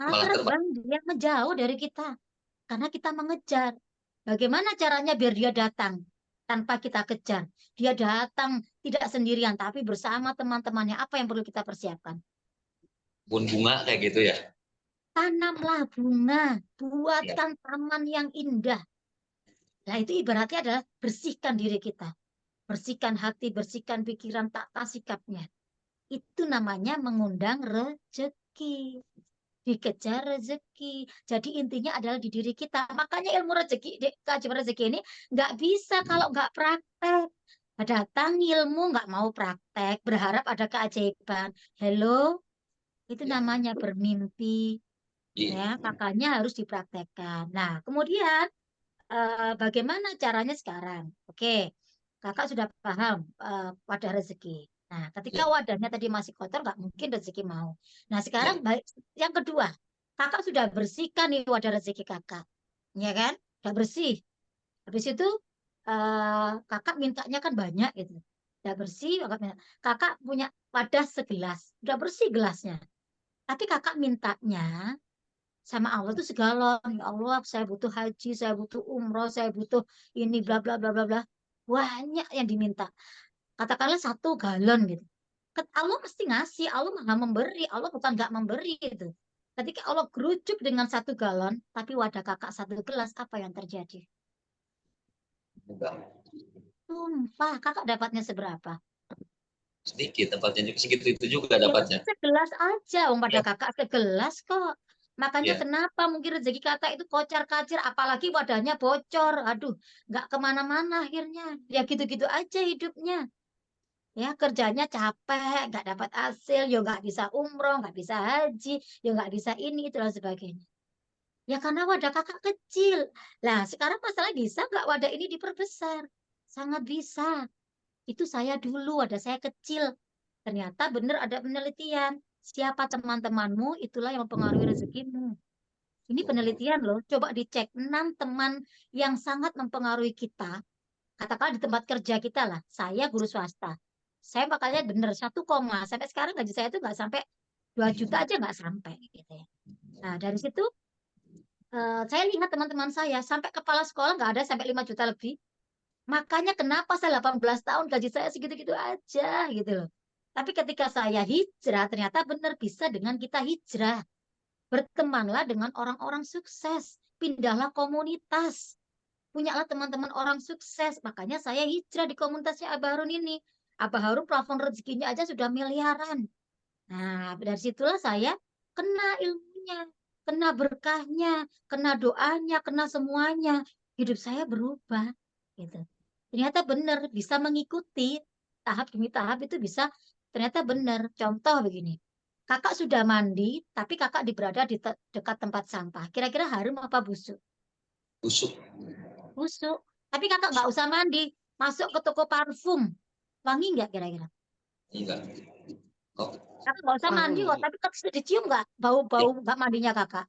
Malah Malah terbang. terbang, dia menjauh dari kita. Karena kita mengejar. Bagaimana caranya biar dia datang tanpa kita kejar? Dia datang tidak sendirian, tapi bersama teman-temannya. Apa yang perlu kita persiapkan? Kebun bunga kayak gitu ya. Tanamlah bunga, Iya. buatkan taman yang indah. Nah, itu ibaratnya adalah bersihkan diri kita. Bersihkan hati, bersihkan pikiran, tata sikapnya. Itu namanya mengundang rezeki. Dikejar rezeki. Jadi intinya adalah di diri kita. Makanya ilmu rezeki, keajaiban rezeki ini nggak bisa kalau nggak praktek. Datang ilmu nggak mau praktek, berharap ada keajaiban. Hello, itu Ya. namanya bermimpi. Iya. Ya, makanya harus dipraktekkan. Nah, kemudian bagaimana caranya sekarang? Oke, kakak sudah paham wadah rezeki. Nah, ketika Ya. wadahnya tadi masih kotor, nggak mungkin rezeki mau. Nah, sekarang Ya. baik, yang kedua, kakak sudah bersihkan nih wadah rezeki kakak, ya kan? Udah bersih. Habis itu kakak mintanya kan banyak gitu. Udah bersih, kakak punya wadah segelas, udah bersih gelasnya. Tapi kakak mintanya sama Allah tuh segalon. Ya Allah, saya butuh haji, saya butuh umroh, saya butuh ini bla bla bla bla bla. Banyak yang diminta. Katakanlah 1 galon gitu. Allah mesti ngasih, Allah maha memberi, Allah bukan nggak memberi itu. Ketika Allah gerujuk dengan 1 galon, tapi wadah kakak 1 gelas, apa yang terjadi? Enggak. Tumpah, kakak dapatnya seberapa? Sedikit dapatnya segitu itu juga Ya, dapatnya. segelas aja, pada Ya. kakak segelas kok. Makanya Ya. kenapa mungkin rezeki kakak itu kocar-kacir, apalagi wadahnya bocor. Aduh, nggak kemana-mana akhirnya. Ya gitu-gitu aja hidupnya. Ya kerjanya capek, nggak dapat hasil, ya nggak bisa umroh, nggak bisa haji, ya nggak bisa ini, itu dan sebagainya. Ya karena wadah kakak kecil. Lah sekarang masalah bisa nggak wadah ini diperbesar? Sangat bisa. Itu saya dulu, wadah saya kecil. Ternyata benar ada penelitian. Siapa teman-temanmu, itulah yang mempengaruhi rezekimu. Ini penelitian loh. Coba dicek 6 teman yang sangat mempengaruhi kita. Katakanlah di tempat kerja kita lah. Saya guru swasta. Saya makanya benar 1, sampai sekarang gaji saya itu nggak sampai 2 juta aja nggak sampai gitu ya. Nah dari situ saya lihat teman-teman saya sampai kepala sekolah nggak ada sampai 5 juta lebih. Makanya kenapa saya 18 tahun gaji saya segitu-gitu aja gitu loh. Tapi ketika saya hijrah ternyata benar bisa dengan kita hijrah. Bertemanlah dengan orang-orang sukses. Pindahlah komunitas. Punyalah teman-teman orang sukses. Makanya saya hijrah di komunitasnya Abah Harun ini. Abah Harun plafon rezekinya aja sudah miliaran. Nah, dari situlah saya kena ilmunya, kena berkahnya, kena doanya, kena semuanya. Hidup saya berubah. Gitu. Ternyata benar, bisa mengikuti tahap demi tahap itu bisa, ternyata benar. Contoh begini, kakak sudah mandi, tapi kakak berada di dekat tempat sampah. Kira-kira harum apa busuk? Busuk. Busuk. Tapi kakak nggak usah mandi, masuk ke toko parfum. Wangi nggak kira-kira? Enggak. Oh, Kakak nggak usah mandi kok, Wangi. tapi kakak sudah dicium nggak bau-bau nggak mandinya kakak?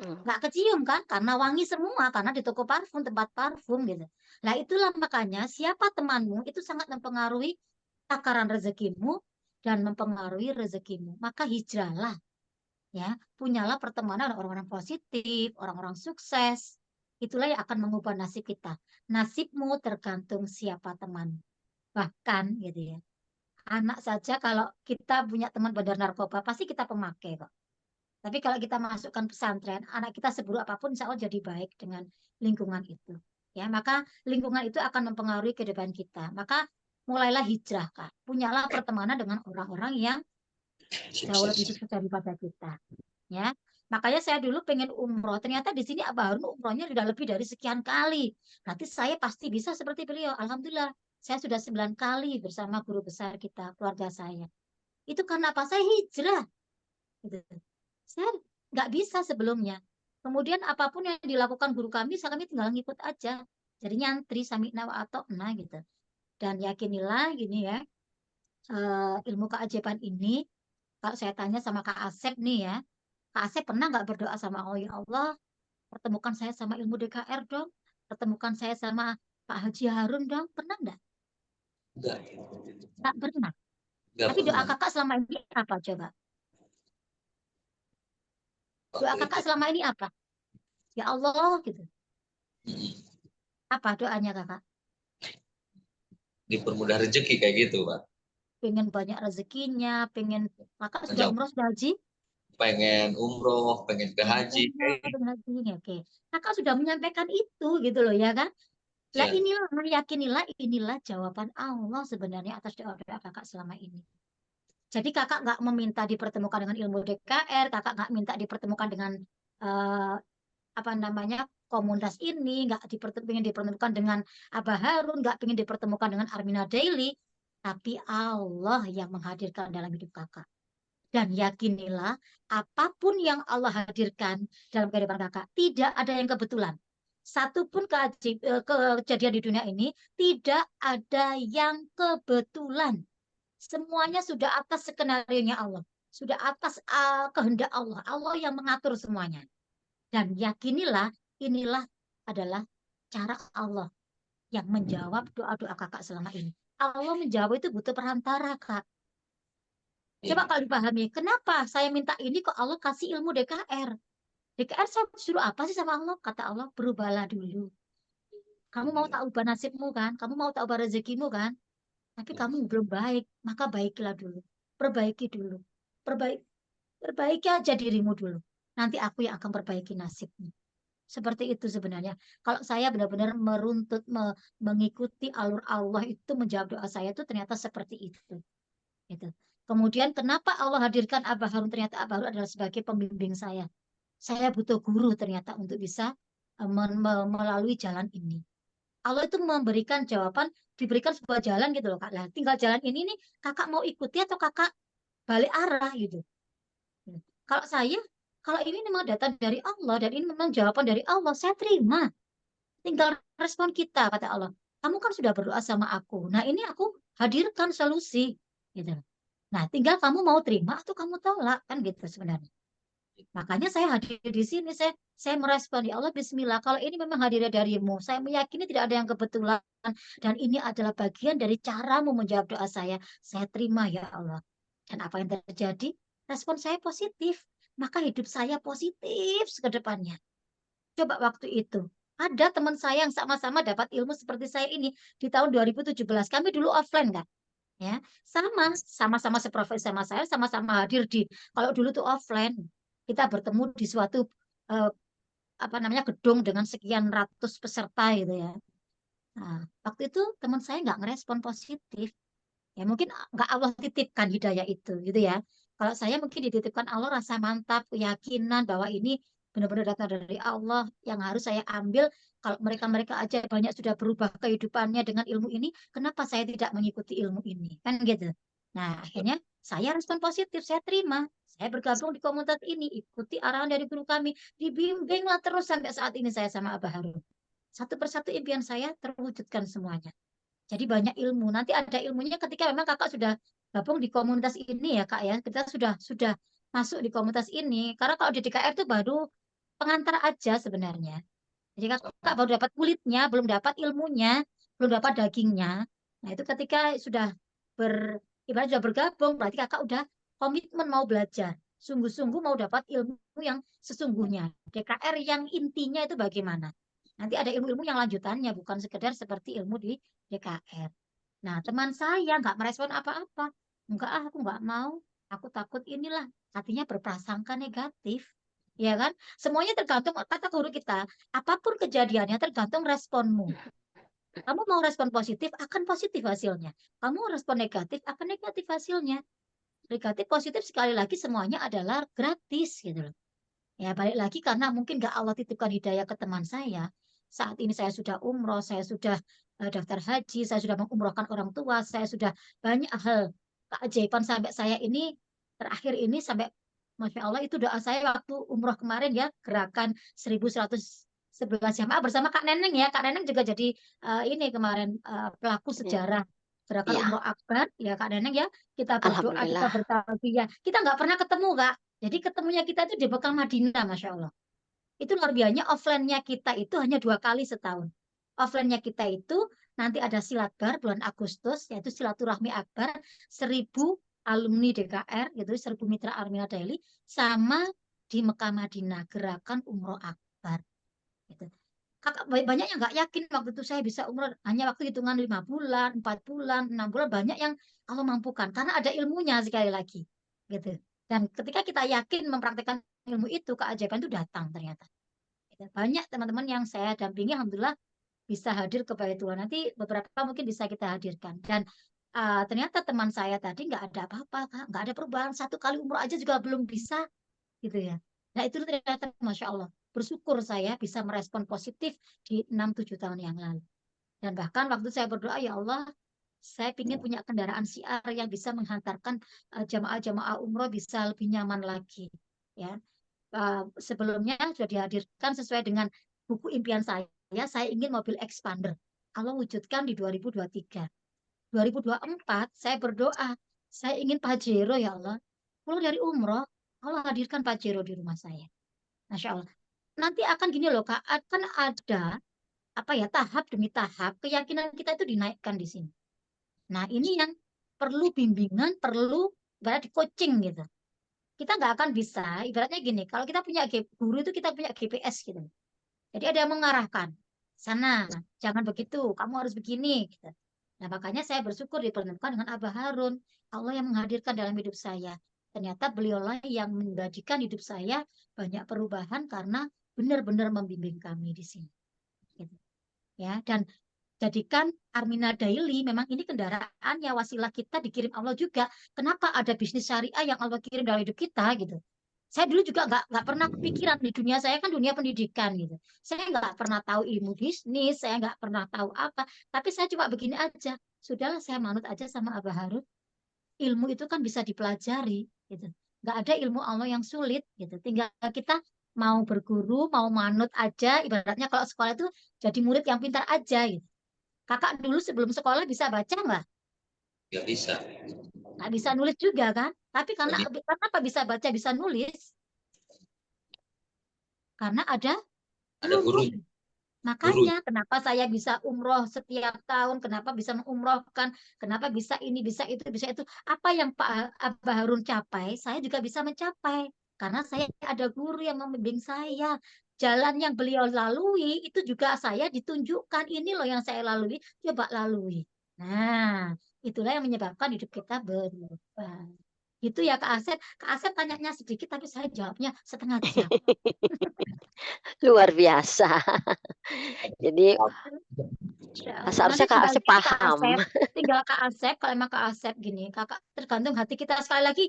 Hmm. Nggak kecium kan? Karena wangi semua, karena di toko parfum, tempat parfum gitu. Nah itulah makanya siapa temanmu itu sangat mempengaruhi takaran rezekimu dan mempengaruhi rezekimu. Maka hijrahlah ya, punyalah pertemanan dengan orang-orang positif, orang-orang sukses. Itulah yang akan mengubah nasib kita. Nasibmu tergantung siapa teman. Bahkan gitu ya. Anak saja kalau kita punya teman bandar narkoba, pasti kita pemakai kok. Tapi kalau kita masukkan pesantren, anak kita seburuk apapun insya Allah jadi baik dengan lingkungan itu. Ya, maka lingkungan itu akan mempengaruhi kehidupan kita. Maka mulailah hijrah, Kak. Punyalah pertemanan dengan orang-orang yang jauh lebih sukses. sukses daripada kita. Ya, makanya saya dulu pengen umroh. Ternyata di sini Abah Harun umrohnya sudah lebih dari sekian kali. Berarti saya pasti bisa seperti beliau. Alhamdulillah, saya sudah 9 kali bersama guru besar kita, keluarga saya. Itu karena apa? Saya hijrah. Gitu. Saya nggak bisa sebelumnya. Kemudian apapun yang dilakukan guru kami, saya kami tinggal ngikut aja. Jadi nyantri sami'na wa ata'na gitu. Dan yakinilah gini ya, ilmu keajaiban ini, kalau saya tanya sama Kak Asep nih ya, Kak Asep pernah nggak berdoa sama Allah, ya Allah, pertemukan saya sama ilmu DKR dong, pertemukan saya sama Pak Haji Harun dong, pernah nggak? Enggak. Nggak pernah. Enggak Tapi doa pernah. kakak selama ini apa coba? Doa Waktu itu. kakak selama ini apa? Ya Allah gitu. Mm-mm. Apa doanya kakak? Dipermudah rezeki kayak gitu, Pak. Pengen banyak rezekinya, pengen kakak sudah Panjang. umroh sudah haji, Pengen umroh, pengen ke pengen haji. umroh, pengen haji, oke. Kakak sudah menyampaikan itu gitu loh ya kan? Lah Ya, inilah, yakinilah inilah jawaban Allah sebenarnya atas doa-doa kakak selama ini. Jadi kakak nggak meminta dipertemukan dengan ilmu DKR, kakak nggak minta dipertemukan dengan eh, apa namanya komunitas ini, nggak pengen dipertemukan dengan Abah Harun, nggak pengen dipertemukan dengan Armina Daily, tapi Allah yang menghadirkan dalam hidup kakak. Dan yakinilah, apapun yang Allah hadirkan dalam kehidupan kakak, tidak ada yang kebetulan. Satu pun kejadian di dunia ini, tidak ada yang kebetulan. Semuanya sudah atas skenario-nya Allah. Sudah atas kehendak Allah. Allah yang mengatur semuanya. Dan yakinilah, inilah adalah cara Allah yang menjawab doa-doa kakak selama ini. Allah menjawab itu butuh perantara, Kak. Coba ya. kalau dipahami, kenapa saya minta ini kok Allah kasih ilmu DKR? DKR saya suruh apa sih sama Allah? Kata Allah, berubahlah dulu. Kamu mau tak ubah nasibmu kan? Kamu mau tak ubah rezekimu kan? Tapi kamu belum baik, maka baikilah dulu. Perbaiki dulu. Perbaiki, perbaiki aja dirimu dulu. Nanti aku yang akan perbaiki nasibmu. Seperti itu sebenarnya. Kalau saya benar-benar meruntut, mengikuti alur Allah itu menjawab doa saya itu ternyata seperti itu. Gitu. Kemudian kenapa Allah hadirkan Abah Harun? Ternyata Abah Harun adalah sebagai pembimbing saya. Saya butuh guru ternyata untuk bisa melalui jalan ini. Allah itu memberikan jawaban, diberikan sebuah jalan gitu loh Kak. Lah, tinggal jalan ini nih kakak mau ikuti atau kakak balik arah gitu. Kalau saya, kalau ini memang datang dari Allah dan ini memang jawaban dari Allah, saya terima. Tinggal respon kita, kata Allah. Kamu kan sudah berdoa sama aku. Nah, ini aku hadirkan solusi. Gitu. Nah, tinggal kamu mau terima atau kamu tolak. Kan gitu sebenarnya. Makanya saya hadir di sini. Saya merespon, ya Allah, Bismillah. Kalau ini memang hadirnya darimu, saya meyakini tidak ada yang kebetulan. Dan ini adalah bagian dari caramu menjawab doa saya. Saya terima, ya Allah. Dan apa yang terjadi? Respon saya positif. Maka hidup saya positif ke depannya. Coba waktu itu. Ada teman saya yang sama-sama dapat ilmu seperti saya ini di tahun 2017. Kami dulu offline kan? Ya, sama-sama seprofesi sama saya, sama-sama hadir di kalau dulu tuh offline. kita bertemu di suatu eh, gedung dengan sekian ratus peserta gitu ya. Nah, waktu itu teman saya nggak ngerespon positif. Ya mungkin nggak Allah titipkan hidayah itu gitu ya. Kalau saya mungkin dititipkan Allah rasa mantap, keyakinan bahwa ini benar-benar datang dari Allah yang harus saya ambil. Kalau mereka-mereka aja banyak sudah berubah kehidupannya dengan ilmu ini, kenapa saya tidak mengikuti ilmu ini? Kan gitu. Nah, akhirnya saya respon positif, saya terima. Saya bergabung di komunitas ini, ikuti arahan dari guru kami, dibimbinglah terus sampai saat ini saya sama Abah Harun. Satu persatu impian saya terwujudkan semuanya. Jadi banyak ilmu. Nanti ada ilmunya ketika memang kakak sudah gabung di komunitas ini ya kak ya. Kita sudah masuk di komunitas ini. Karena kalau di DKR itu baru pengantar aja sebenarnya. Jadi kakak baru dapat kulitnya, belum dapat ilmunya, belum dapat dagingnya. Nah itu ketika sudah ibarat sudah bergabung, berarti kakak udah komitmen mau belajar. Sungguh-sungguh mau dapat ilmu yang sesungguhnya. DKR yang intinya itu bagaimana? Nanti ada ilmu-ilmu yang lanjutannya, bukan sekedar seperti ilmu di DKR. Nah, teman saya nggak merespon apa-apa. Enggak, aku nggak mau. Aku takut inilah. Artinya berprasangka negatif. Ya kan? Semuanya tergantung kata guru kita. Apapun kejadiannya tergantung responmu. Kamu mau respon positif, akan positif hasilnya. Kamu respon negatif, akan negatif hasilnya. Negatif, positif sekali lagi semuanya adalah gratis gitu loh. Ya, balik lagi karena mungkin nggak Allah titipkan hidayah ke teman saya. Saat ini saya sudah umroh, saya sudah daftar haji, saya sudah mengumrohkan orang tua, saya sudah banyak hal keajaiban sampai saya ini terakhir ini sampai Masya Allah itu doa saya waktu umroh kemarin ya gerakan 1111 jamaah bersama Kak Neneng ya. Kak Neneng juga jadi ini kemarin pelaku Ya, sejarah gerakan ya, umroh akbar ya Kak Neneng ya. Kita berdoa, kita alhamdulillah. bertauhid. Kita nggak pernah ketemu Kak. Jadi ketemunya kita itu di Bekal Madinah, Masya Allah. Itu luar biasanya offline-nya kita itu hanya 2 kali setahun. Offline-nya kita itu nanti ada silatbar bulan Agustus, yaitu silaturahmi akbar, 1.000 alumni DKR, yaitu 1.000 mitra Armina Daily, sama di Mekah Madinah, gerakan umroh akbar. Gitu. Kakak banyak yang nggak yakin waktu itu saya bisa umroh hanya waktu hitungan 5 bulan, 4 bulan, 6 bulan banyak yang Allah mampukan karena ada ilmunya sekali lagi, gitu. Dan ketika kita yakin mempraktekkan ilmu itu, keajaiban itu datang ternyata. Gitu. Banyak teman-teman yang saya dampingi, alhamdulillah bisa hadir ke Baitullah. Nanti beberapa mungkin bisa kita hadirkan. Dan ternyata teman saya tadi nggak ada apa-apa, Kak. Nggak ada perubahan. 1 kali umroh aja juga belum bisa, gitu ya. Nah itu ternyata Masya Allah. Bersyukur saya bisa merespon positif di 6-7 tahun yang lalu. Dan bahkan waktu saya berdoa, ya Allah, saya ingin punya kendaraan siar yang bisa menghantarkan jamaah-jamaah umroh bisa lebih nyaman lagi. Ya, sebelumnya sudah dihadirkan sesuai dengan buku impian saya. Saya ingin mobil expander. Allah wujudkan di 2023. 2024 saya berdoa, saya ingin Pajero ya Allah. Kalau dari umroh, Allah hadirkan Pajero di rumah saya. Masya Allah. Nanti akan gini loh Kak, akan ada apa ya tahap demi tahap keyakinan kita itu dinaikkan di sini. Nah ini yang perlu bimbingan, perlu ibarat di coaching gitu. Kita nggak akan bisa, ibaratnya gini, kalau kita punya guru itu kita punya GPS gitu. Jadi ada yang mengarahkan, sana, jangan begitu, kamu harus begini. Gitu. Nah makanya saya bersyukur dipertemukan dengan Abah Harun, Allah yang menghadirkan dalam hidup saya. Ternyata beliaulah yang menjadikan hidup saya banyak perubahan karena benar-benar membimbing kami di sini. Gitu. Ya, dan jadikan Armina Daily memang ini kendaraannya wasilah kita dikirim Allah juga. Kenapa ada bisnis syariah yang Allah kirim dalam hidup kita gitu? Saya dulu juga nggak pernah kepikiran di dunia saya kan dunia pendidikan gitu. Saya nggak pernah tahu ilmu bisnis, saya nggak pernah tahu apa. Tapi saya cuma begini aja. Sudahlah saya manut aja sama Abah Harun. Ilmu itu kan bisa dipelajari gitu. Nggak ada ilmu Allah yang sulit gitu. Tinggal kita mau berguru, mau manut aja. Ibaratnya kalau sekolah itu jadi murid yang pintar aja gitu. Kakak dulu sebelum sekolah bisa baca nggak? Nggak bisa. Nggak bisa nulis juga kan? Tapi karena Tadi kenapa bisa baca, bisa nulis? Karena ada ada guru. guru, guru. Makanya kenapa saya bisa umroh setiap tahun, kenapa bisa mengumrohkan, kenapa bisa ini, bisa itu, bisa itu. Apa yang Pak Abah Harun capai, saya juga bisa mencapai. Karena saya ada guru yang membimbing saya. Jalan yang beliau lalui, itu juga saya ditunjukkan. Ini loh yang saya lalui, coba lalui. Nah, itulah yang menyebabkan hidup kita berubah. Gitu ya Kak Asep. Kak Asep tanyanya sedikit tapi saya jawabnya setengah jam. Luar biasa. Jadi Insya Allah. Nanti seharusnya Kak tinggal Asep gini Kak paham. Asep, tinggal Kak Asep, kalau emang Kak Asep gini, kakak tergantung hati kita. Sekali lagi,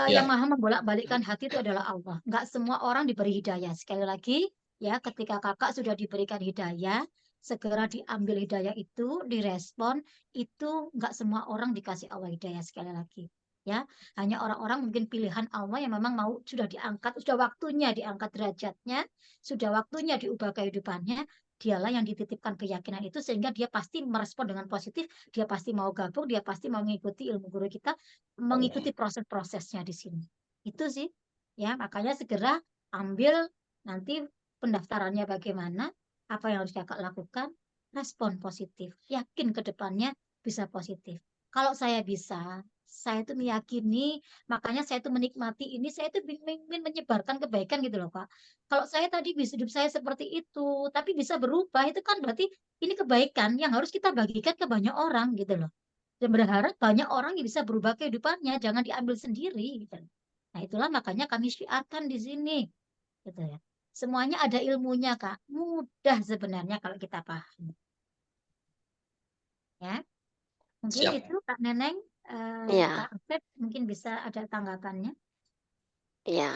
yang Ya, maha membolak-balikkan hati itu adalah Allah. Nggak semua orang diberi hidayah. Sekali lagi, ya ketika kakak sudah diberikan hidayah, segera diambil hidayah itu, direspon, itu nggak semua orang dikasih Allah hidayah sekali lagi. Ya, hanya orang-orang mungkin pilihan Allah yang memang mau sudah diangkat, sudah waktunya diangkat derajatnya, sudah waktunya diubah kehidupannya, dialah yang dititipkan keyakinan itu sehingga dia pasti merespon dengan positif, dia pasti mau gabung, dia pasti mau mengikuti ilmu guru kita, mengikuti proses-prosesnya di sini. Itu sih, ya makanya segera ambil nanti pendaftarannya bagaimana, apa yang harus kakak lakukan, respon positif, yakin ke depannya bisa positif. Kalau saya bisa, saya itu meyakini, makanya saya itu menikmati ini, saya itu ingin menyebarkan kebaikan gitu loh Kak. Kalau saya tadi hidup saya seperti itu, tapi bisa berubah, itu kan berarti ini kebaikan yang harus kita bagikan ke banyak orang gitu loh. Dan berharap banyak orang yang bisa berubah kehidupannya, jangan diambil sendiri gitu. Nah, itulah makanya kami syiarkan di sini gitu ya. Semuanya ada ilmunya, Kak. Mudah sebenarnya kalau kita paham. Ya, mungkin siap. itu Kak Neneng, Iya, Kak Asep mungkin bisa ada tanggapannya. iya.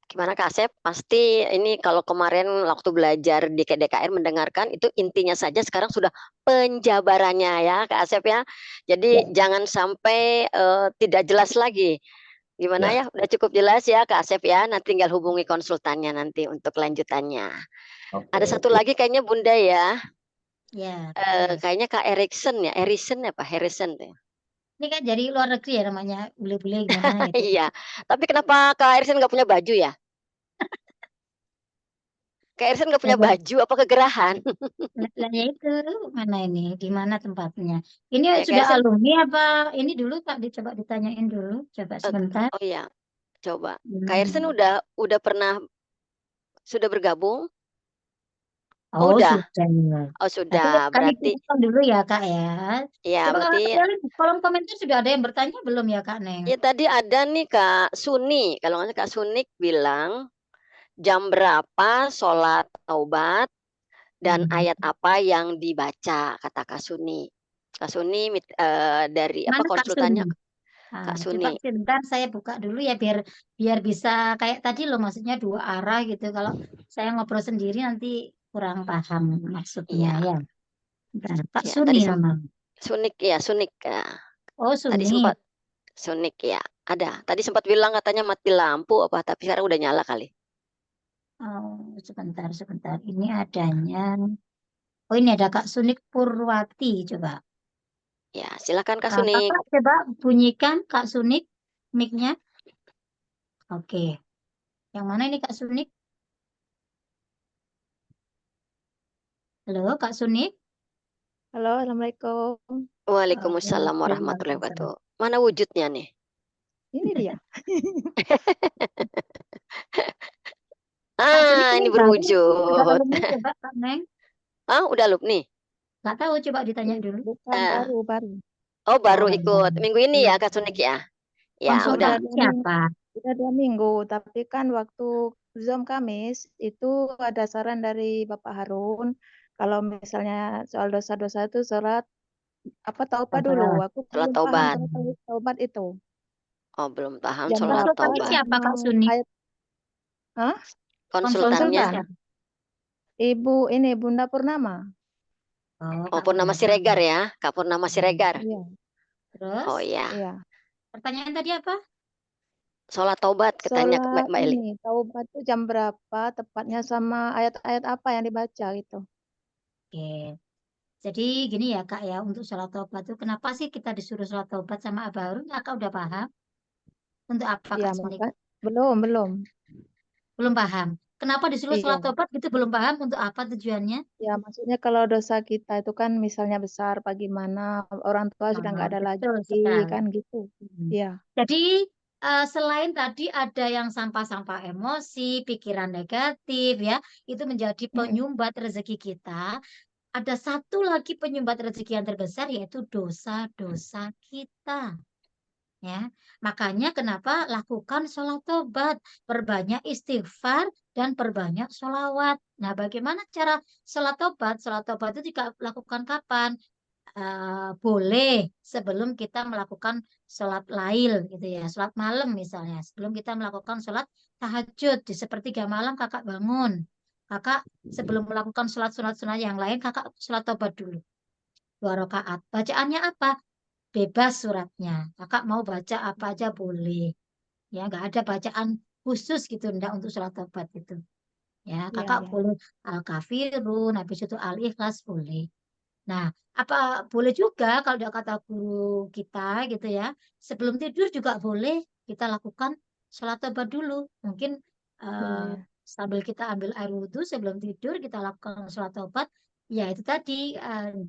Gimana Kak Asep? Pasti ini kalau kemarin waktu belajar di KDKR mendengarkan itu intinya saja sekarang sudah penjabarannya ya Kak Asep ya. Ya, Jadi jangan sampai tidak jelas lagi. Gimana ya. ya? Udah cukup jelas ya Kak Asep ya. Nanti tinggal hubungi konsultannya nanti untuk lanjutannya. Ada Oke. satu lagi kayaknya Bunda ya. Ya, Kak Ros. Kayaknya Kak Erikson ya. Erikson apa? Harrison tuh. Ini kan dari luar negeri ya namanya, bule-bule gimana gitu. Iya. Tapi kenapa Kak Erikson nggak punya baju ya? Kak Erikson nggak punya Ya, baju apa kegerahan? lah ya itu mana ini? Di mana tempatnya? Ini Ya Kak sudah Erikson. alumni apa? Ini dulu Kak dicoba ditanyain dulu. Coba eh, sebentar. oh iya. Coba. Kak Erikson Hmm. udah pernah sudah bergabung? Oh Oh udah. sudah. Oh Tapi sudah. kami Berarti tuliskan dulu ya Kak ya. ya Coba berarti lihat kolom komentar sudah ada yang bertanya belum ya Kak Neng? ya tadi ada nih Kak Suni. Kalau nggak salah Kak Sunik bilang jam berapa sholat taubat dan Hmm. ayat apa yang dibaca kata Kak Suni. Kak Suni dari apa Mana Kak Suni? konsultannya Ah, Kak coba Suni. sebentar saya buka dulu ya biar biar bisa kayak tadi loh maksudnya dua arah gitu. Kalau saya ngobrol sendiri nanti kurang paham maksudnya Iya, ya. Bentar, Kak ya Suni tadi nama. Sunik ya Sunik. Ya. Oh Tadi Suni. sempat Sunik ya. Ada. Tadi sempat bilang katanya mati lampu apa tapi sekarang udah nyala kali. Oh sebentar sebentar. Ini adanya. Oh ini ada Kak Sunik Purwati coba. Ya, silakan Kak Sunik. Kakak coba bunyikan Kak Sunik mic-nya. Oke. Yang mana ini Kak Sunik? Halo Kak Sunik. Halo, Assalamualaikum. Oke, Waalaikumsalam warahmatullahi Waalaikumsalam. wabarakatuh. Mana wujudnya nih? Ini dia. Kak Sunik Ah, ini ini baru sudah berwujud. alumni coba Kak Neng. Ah, udah alumni. Nggak tahu coba ditanya dulu. Bukan Ah, baru. oh, Oh baru baru. ikut. Minggu ini Iya, ya Kak Sunik ya. Ya, udah udah. Konsultan dua minggu. siapa? Udah 2 minggu. Tapi kan waktu Zoom Kamis itu ada saran dari Bapak Harun. Kalau misalnya soal dosa-dosa itu sholat apa taubat dulu. Coba. Aku Sholat belum paham taubat. sholat taubat itu. Oh, belum paham Jam sholat berapa Konsultannya taubat. siapa sama Kak Suni? ayat. Hah? Konsultannya Konsultannya. Konsultan. siapa? Ibu ini Bunda Purnama. Oh Oh, Kak Purnama Purnama. Siregar ya. Kak Purnama Siregar. Iya, Terus Oh iya. iya. pertanyaan tadi apa? Sholat taubat katanya Sholat Mbak Eli. ini, taubat itu jam berapa tepatnya sama ayat-ayat apa yang dibaca gitu. Oke. Jadi gini ya Kak ya untuk sholat taubat itu kenapa sih kita disuruh sholat taubat sama Abah Harun? Kakak udah paham? Untuk apa Ya, Kak Suni? maka belum. Belum paham. Kenapa disuruh sholat Iya. taubat gitu belum paham untuk apa tujuannya? Ya, maksudnya kalau dosa kita itu kan misalnya besar, bagaimana orang tua sudah nggak Nah, ada lagi, betul sekali. kan gitu. Hmm. Iya. Jadi selain tadi ada yang sampah-sampah emosi, pikiran negatif ya, itu menjadi Mm-mm. penyumbat rezeki kita. Ada satu lagi penyumbat rezeki yang terbesar yaitu dosa-dosa kita. Ya, makanya kenapa lakukan sholat tobat, perbanyak istighfar dan perbanyak sholawat. Nah, bagaimana cara sholat tobat? Sholat tobat itu dilakukan kapan? Boleh sebelum kita melakukan sholat lail gitu ya, sholat malam misalnya. Sebelum kita melakukan sholat tahajud di sepertiga malam kakak bangun. Kakak sebelum melakukan sholat-sholat sunnah yang lain, kakak sholat tobat dulu. 2 rakaat. Bacaannya apa? Bebas suratnya. Kakak mau baca apa aja boleh. Ya, nggak ada bacaan khusus gitu, enggak untuk sholat tobat itu. Ya, Iya, kakak iya. boleh Al-Kafirun, habis itu Al-Ikhlas boleh. Nah, apa boleh juga kalau udah kata guru kita gitu ya, sebelum tidur juga boleh kita lakukan sholat tobat dulu. Mungkin eh, Boleh. sambil kita ambil air wudhu sebelum tidur kita lakukan sholat tobat. Ya itu tadi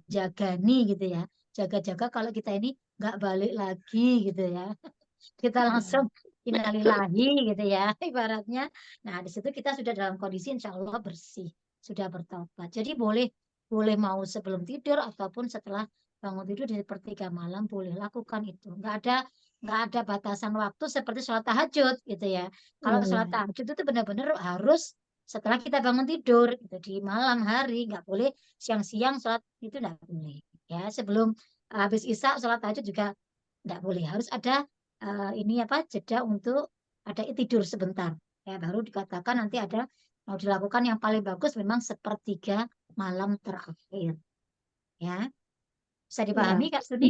jagani gitu ya, jaga-jaga kalau kita ini nggak balik lagi gitu ya. Kita langsung Ya. innalillahi gitu ya ibaratnya. Nah, di situ kita sudah dalam kondisi insya Allah bersih, sudah bertobat. Jadi boleh boleh mau sebelum tidur ataupun setelah bangun tidur di sepertiga malam boleh lakukan itu. Nggak ada batasan waktu seperti sholat tahajud gitu ya. Kalau Iya, iya. sholat tahajud itu benar-benar harus setelah kita bangun tidur gitu, di malam hari, nggak boleh siang-siang sholat itu nggak boleh. Ya, sebelum habis isya sholat tahajud juga nggak boleh. Harus ada ini apa jeda untuk ada tidur sebentar. Ya, baru dikatakan nanti ada mau dilakukan yang paling bagus memang sepertiga malam terakhir. Ya, bisa dipahami Iya. Kak Sudi?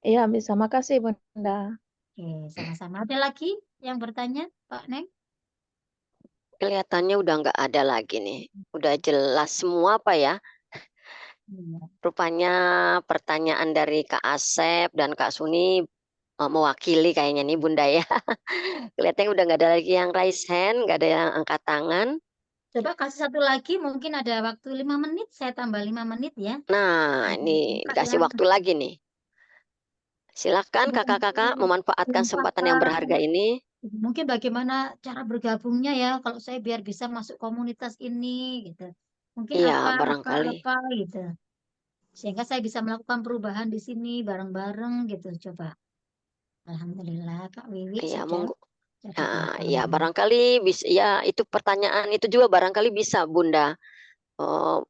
Iya, bisa. Makasih, Bunda. Oke, sama-sama. Ada lagi yang bertanya, Pak Neng? Kelihatannya udah nggak ada lagi nih. Udah jelas semua Pak ya. Iya. Rupanya pertanyaan dari Kak Asep dan Kak Suni mewakili kayaknya nih Bunda ya. Kelihatannya udah nggak ada lagi yang raise hand, nggak ada yang angkat tangan. Coba kasih satu lagi, mungkin ada waktu 5 menit, saya tambah 5 menit ya. Nah, ini Kak ya, dikasih waktu lagi nih. Silakan kakak-kakak memanfaatkan kesempatan yang berharga ini. mungkin bagaimana cara bergabungnya ya, kalau saya biar bisa masuk komunitas ini gitu. Mungkin Iya, barangkali. apa gitu. Sehingga saya bisa melakukan perubahan di sini bareng-bareng gitu. Coba. Alhamdulillah Kak Wiwi Iya, sudah monggo. jadi Ah, gabung. ya, barangkali bisa. Ya, itu pertanyaan itu juga barangkali bisa, Bunda.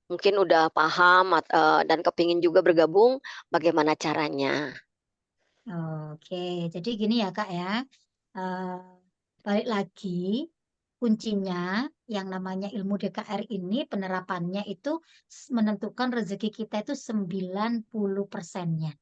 Mungkin udah paham dan kepingin juga bergabung. Bagaimana caranya? Oke, jadi gini ya Kak ya. Eh, balik lagi, kuncinya yang namanya ilmu DKR ini penerapannya itu menentukan rezeki kita itu 90%-nya.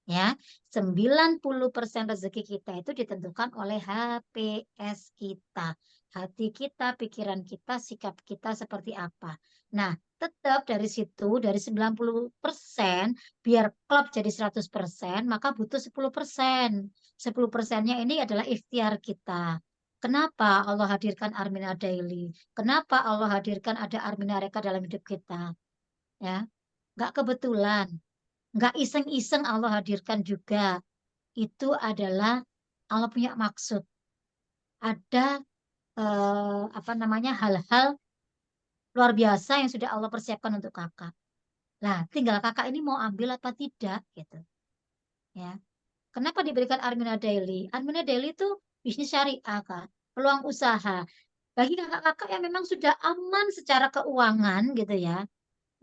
Ya, 90% rezeki kita itu ditentukan oleh HPS kita. Hati kita, pikiran kita, sikap kita seperti apa. Nah, tetap dari situ, dari 90%, biar klop jadi 100%, maka butuh 10%. 10%-nya ini adalah ikhtiar kita. Kenapa Allah hadirkan Armina Daily? Kenapa Allah hadirkan ada Armina Reka dalam hidup kita? Ya, nggak kebetulan. Nggak iseng-iseng Allah hadirkan juga. Itu adalah Allah punya maksud. Ada apa namanya hal-hal luar biasa yang sudah Allah persiapkan untuk kakak. Nah, tinggal kakak ini mau ambil apa tidak gitu. Ya. Kenapa diberikan Armina Daily? Armina Daily itu bisnis syariah, Kak. Peluang usaha. Bagi kakak-kakak yang memang sudah aman secara keuangan gitu ya.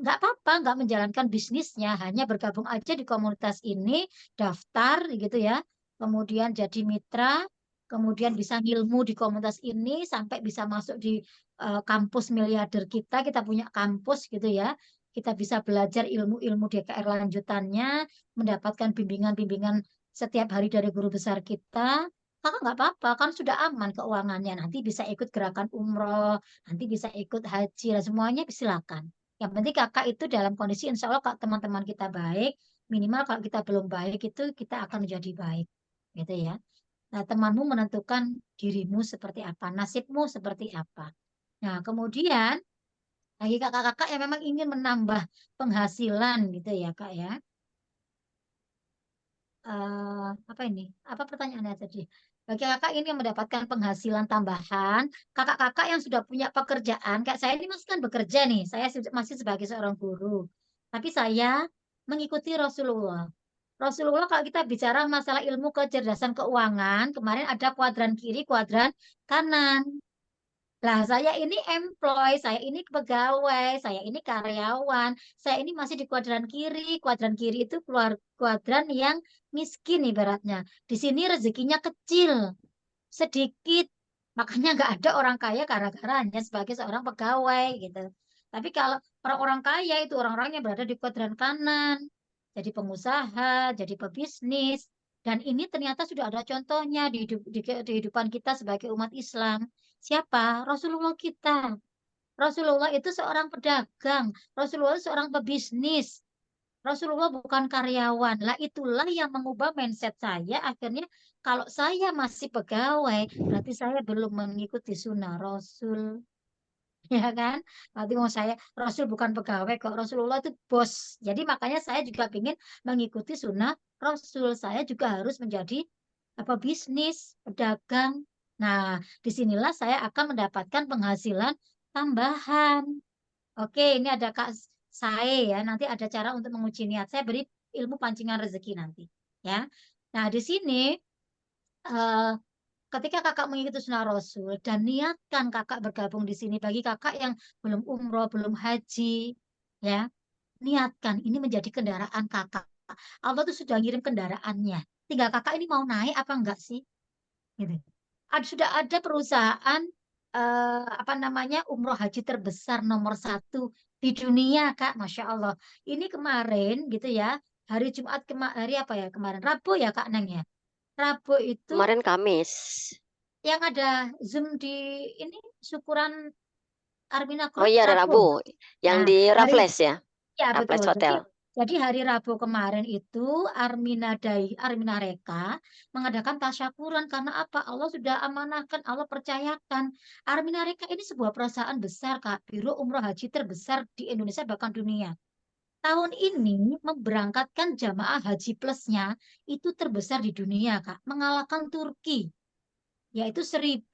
Nggak apa-apa, nggak menjalankan bisnisnya, hanya bergabung aja di komunitas ini, daftar gitu ya, kemudian jadi mitra, kemudian bisa ngilmu di komunitas ini sampai bisa masuk di kampus miliarder kita punya kampus gitu ya, kita bisa belajar ilmu-ilmu DKR lanjutannya, mendapatkan bimbingan-bimbingan setiap hari dari guru besar kita. Kakak nggak apa-apa, kan sudah aman keuangannya, nanti bisa ikut gerakan umroh, nanti bisa ikut haji, dan semuanya silakan. Yang penting kakak itu dalam kondisi insya Allah kalau teman-teman kita baik, minimal kalau kita belum baik itu kita akan menjadi baik. Gitu ya. Nah, temanmu menentukan dirimu seperti apa, nasibmu seperti apa. Nah, kemudian bagi kakak-kakak yang memang ingin menambah penghasilan gitu ya, Kak ya. Apa ini? Apa pertanyaannya tadi? Bagi kakak ini yang mendapatkan penghasilan tambahan, kakak-kakak yang sudah punya pekerjaan, kayak saya ini masih kan bekerja nih, saya masih sebagai seorang guru. Tapi saya mengikuti Rasulullah. Rasulullah kalau kita bicara masalah ilmu kecerdasan keuangan, kemarin ada kuadran kiri, kuadran kanan. Lah, saya ini employee, saya ini pegawai, saya ini karyawan, saya ini masih di kuadran kiri. Kuadran kiri itu keluar kuadran yang miskin ibaratnya. Di sini rezekinya kecil, sedikit. Makanya nggak ada orang kaya gara-gara hanya sebagai seorang pegawai gitu. Tapi kalau orang-orang kaya itu orang-orang yang berada di kuadran kanan, jadi pengusaha, jadi pebisnis. Dan ini ternyata sudah ada contohnya di kehidupan kita sebagai umat Islam. Siapa? Rasulullah kita. Rasulullah itu seorang pedagang. Rasulullah seorang pebisnis. Rasulullah bukan karyawan. Lah itulah yang mengubah mindset saya. Akhirnya kalau saya masih pegawai, berarti saya belum mengikuti sunnah Rasul. Ya kan? Berarti mau saya, Rasul bukan pegawai kok. Rasulullah itu bos. Jadi makanya saya juga ingin mengikuti sunnah Rasul. Saya juga harus menjadi apa bisnis, pedagang. Nah, disinilah saya akan mendapatkan penghasilan tambahan. Oke, ini ada Kak Sae ya. Nanti ada cara untuk menguji niat. Saya beri ilmu pancingan rezeki nanti. Ya. Nah, di sini eh, ketika kakak mengikuti sunnah Rasul dan niatkan kakak bergabung di sini bagi kakak yang belum umroh, belum haji, ya, niatkan ini menjadi kendaraan kakak. Allah tuh sudah ngirim kendaraannya. Tinggal kakak ini mau naik apa enggak sih? Gitu. Sudah ada perusahaan apa namanya umroh haji terbesar nomor satu di dunia, Kak. Masya Allah. Ini kemarin gitu ya, hari Jumat hari apa ya kemarin? Rabu ya, Kak Neng ya. Rabu itu Kemarin Kamis. yang ada Zoom di ini syukuran Armina Oh Group iya, hari Rabu. Rabu. Yang Nah, di hari Raffles ya. ya Raffles betul. Hotel. Jadi hari Rabu kemarin itu Armina Reka mengadakan tasyakuran karena apa? Allah sudah amanahkan, Allah percayakan. Armina Reka ini sebuah perusahaan besar, Kak, biro umroh haji terbesar di Indonesia bahkan dunia. Tahun ini memberangkatkan jamaah haji plusnya itu terbesar di dunia, Kak, mengalahkan Turki, yaitu 1.935,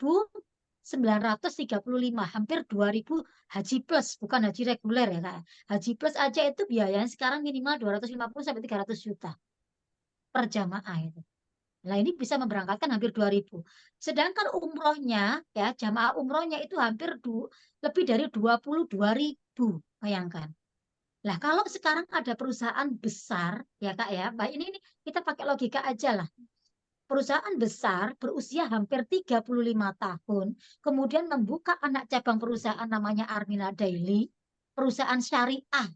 hampir 2.000 haji plus, bukan haji reguler ya Kak. Haji plus aja itu biayanya sekarang minimal 250 sampai 300 juta per jamaah itu. Nah, ini bisa memberangkatkan hampir 2.000. Sedangkan umrohnya, ya, jamaah umrohnya itu hampir lebih dari 22.000. Bayangkan. Lah, kalau sekarang ada perusahaan besar, ya Kak ya, ini kita pakai logika aja lah. Perusahaan besar berusia hampir 35 tahun, kemudian membuka anak cabang perusahaan namanya Armina Daily, perusahaan syariah.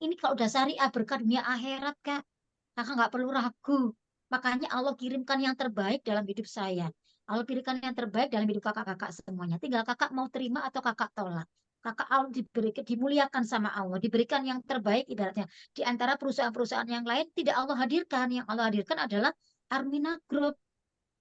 Ini kalau udah syariah berkat dunia akhirat, Kak. Kakak nggak perlu ragu. Makanya Allah kirimkan yang terbaik dalam hidup saya. Allah kirimkan yang terbaik dalam hidup kakak-kakak semuanya. Tinggal kakak mau terima atau kakak tolak. Kakak Allah dimuliakan sama Allah, diberikan yang terbaik ibaratnya. Di antara perusahaan-perusahaan yang lain tidak Allah hadirkan. Yang Allah hadirkan adalah Armina Group.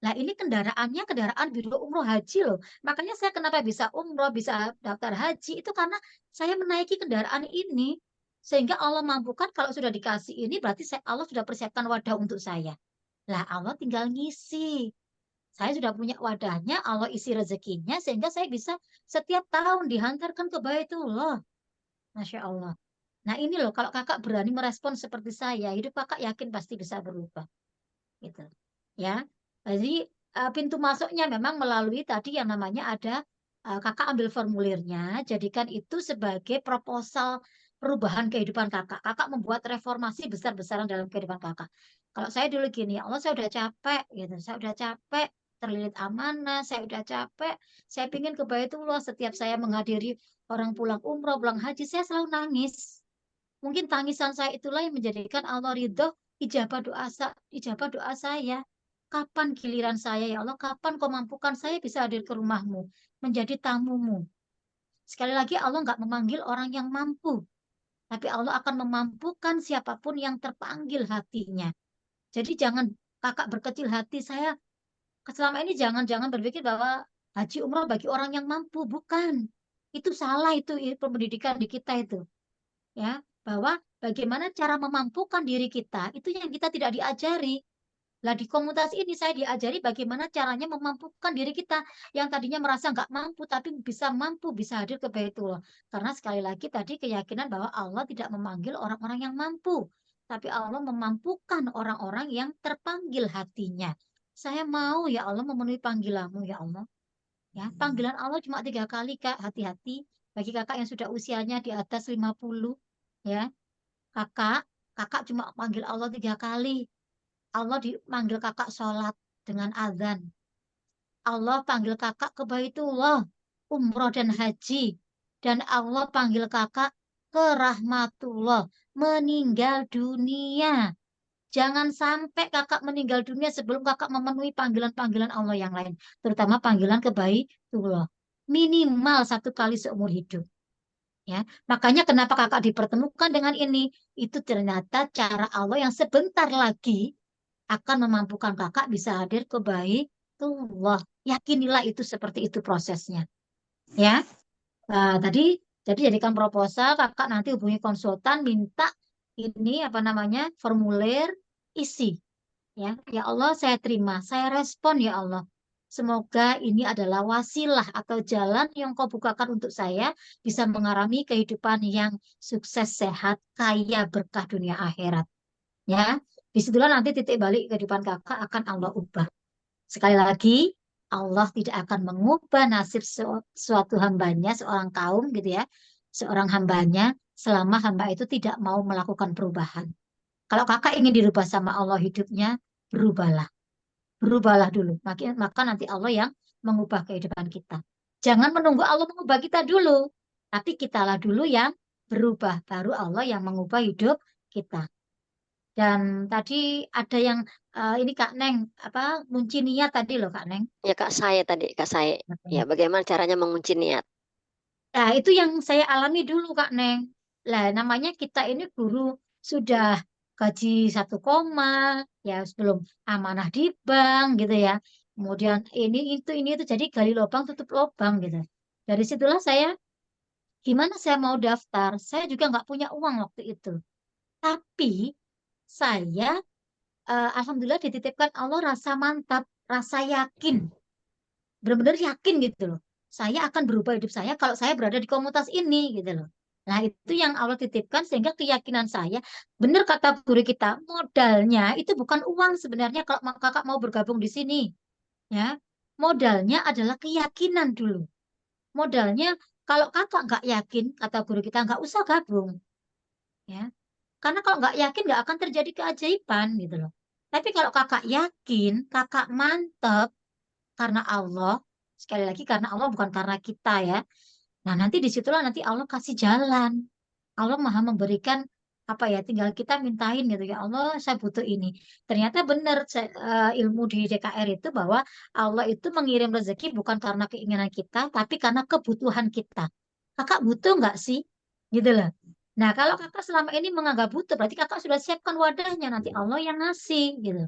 Nah, ini kendaraannya kendaraan biro umroh haji loh. Makanya saya kenapa bisa umroh, bisa daftar haji, itu karena saya menaiki kendaraan ini. Sehingga Allah mampukan kalau sudah dikasih ini, berarti Allah sudah persiapkan wadah untuk saya. Lah, Allah tinggal ngisi. Saya sudah punya wadahnya, Allah isi rezekinya, sehingga saya bisa setiap tahun dihantarkan ke Baitullah. Masya Allah. Nah, ini loh, kalau kakak berani merespon seperti saya, hidup kakak yakin pasti bisa berubah. Gitu. Ya. Jadi pintu masuknya memang melalui tadi yang namanya ada kakak ambil formulirnya, jadikan itu sebagai proposal perubahan kehidupan kakak. Kakak membuat reformasi besar-besaran dalam kehidupan kakak. Kalau saya dulu gini, ya Allah saya udah capek gitu, saya udah capek terlilit amanah, saya udah capek, saya pingin ke Baitullah setiap saya menghadiri orang pulang umroh, pulang haji, saya selalu nangis. Mungkin tangisan saya itulah yang menjadikan Allah ridho ijabah doa saya. Kapan giliran saya ya Allah? Kapan kau mampukan saya bisa hadir ke rumahmu, menjadi tamumu? Sekali lagi Allah nggak memanggil orang yang mampu, tapi Allah akan memampukan siapapun yang terpanggil hatinya. Jadi jangan kakak berkecil hati. Saya selama ini jangan berpikir bahwa haji umrah bagi orang yang mampu, bukan. Itu salah itu pendidikan di kita itu. Ya, bahwa bagaimana cara memampukan diri kita itu yang kita tidak diajari. Lah di komunitas ini saya diajari bagaimana caranya memampukan diri kita yang tadinya merasa nggak mampu tapi mampu bisa hadir ke Baitullah. Karena sekali lagi tadi keyakinan bahwa Allah tidak memanggil orang-orang yang mampu, tapi Allah memampukan orang-orang yang terpanggil hatinya. Saya mau ya Allah memenuhi panggilanmu ya Allah. Ya, panggilan Allah cuma 3 kali, Kak. Hati-hati bagi kakak yang sudah usianya di atas 50, ya. Kakak cuma panggil Allah 3 kali. Allah dipanggil kakak sholat dengan azan. Allah panggil kakak ke Baitullah, umroh dan haji. Dan Allah panggil kakak ke rahmatullah, meninggal dunia. Jangan sampai kakak meninggal dunia sebelum kakak memenuhi panggilan-panggilan Allah yang lain. Terutama panggilan ke Baitullah. Minimal 1 kali seumur hidup. Ya, makanya kenapa kakak dipertemukan dengan ini? Itu ternyata cara Allah yang sebentar lagi akan memampukan kakak bisa hadir ke Baitullah. Yakinilah itu seperti itu prosesnya. Ya, tadi jadi jadikan proposal, kakak nanti hubungi konsultan, minta ini apa namanya formulir, isi. Ya Allah, saya terima, saya respon ya Allah. Semoga ini adalah wasilah atau jalan yang kau bukakan untuk saya bisa mengarami kehidupan yang sukses, sehat, kaya, berkah dunia akhirat. Ya, disitulah nanti titik balik kehidupan kakak akan Allah ubah. Sekali lagi, Allah tidak akan mengubah nasib suatu hambanya, seorang kaum gitu ya, seorang hambanya selama hamba itu tidak mau melakukan perubahan. Kalau kakak ingin dirubah sama Allah hidupnya, berubahlah. Berubahlah dulu. Maka nanti Allah yang mengubah kehidupan kita. Jangan menunggu Allah mengubah kita dulu. Tapi kitalah dulu yang berubah. Baru Allah yang mengubah hidup kita. Dan tadi ada yang ini Kak Neng, apa ngunci niat tadi loh Kak Neng. Ya Kak saya tadi, Kak saya. Ya bagaimana caranya mengunci niat? Nah, itu yang saya alami dulu Kak Neng. Lah, namanya kita ini guru sudah gaji 1 koma, ya sebelum amanah di bank gitu ya. Kemudian ini itu jadi gali lubang tutup lubang gitu. Dari situlah saya gimana saya mau daftar? Saya juga nggak punya uang waktu itu. Tapi saya alhamdulillah dititipkan Allah rasa mantap, rasa yakin, benar-benar yakin gitu loh. Saya akan berubah hidup saya kalau saya berada di komunitas ini gitu loh. Nah, itu yang Allah titipkan sehingga keyakinan saya, benar kata guru kita, modalnya itu bukan uang sebenarnya kalau kakak mau bergabung di sini, ya. Modalnya adalah keyakinan dulu. Modalnya kalau kakak nggak yakin, kata guru kita nggak usah gabung, ya. Karena kalau nggak yakin nggak akan terjadi keajaiban gitu loh. Tapi kalau kakak yakin, kakak mantep, karena Allah, sekali lagi karena Allah bukan karena kita ya. Nah nanti disitulah nanti Allah kasih jalan. Allah maha memberikan apa ya, tinggal kita mintain gitu ya Allah saya butuh ini. Ternyata benar ilmu di DKR itu bahwa Allah itu mengirim rezeki bukan karena keinginan kita, tapi karena kebutuhan kita. Kakak butuh nggak sih? Gitu loh. Nah kalau kakak selama ini menganggap butuh, berarti kakak sudah siapkan wadahnya, nanti Allah yang ngasih gitu.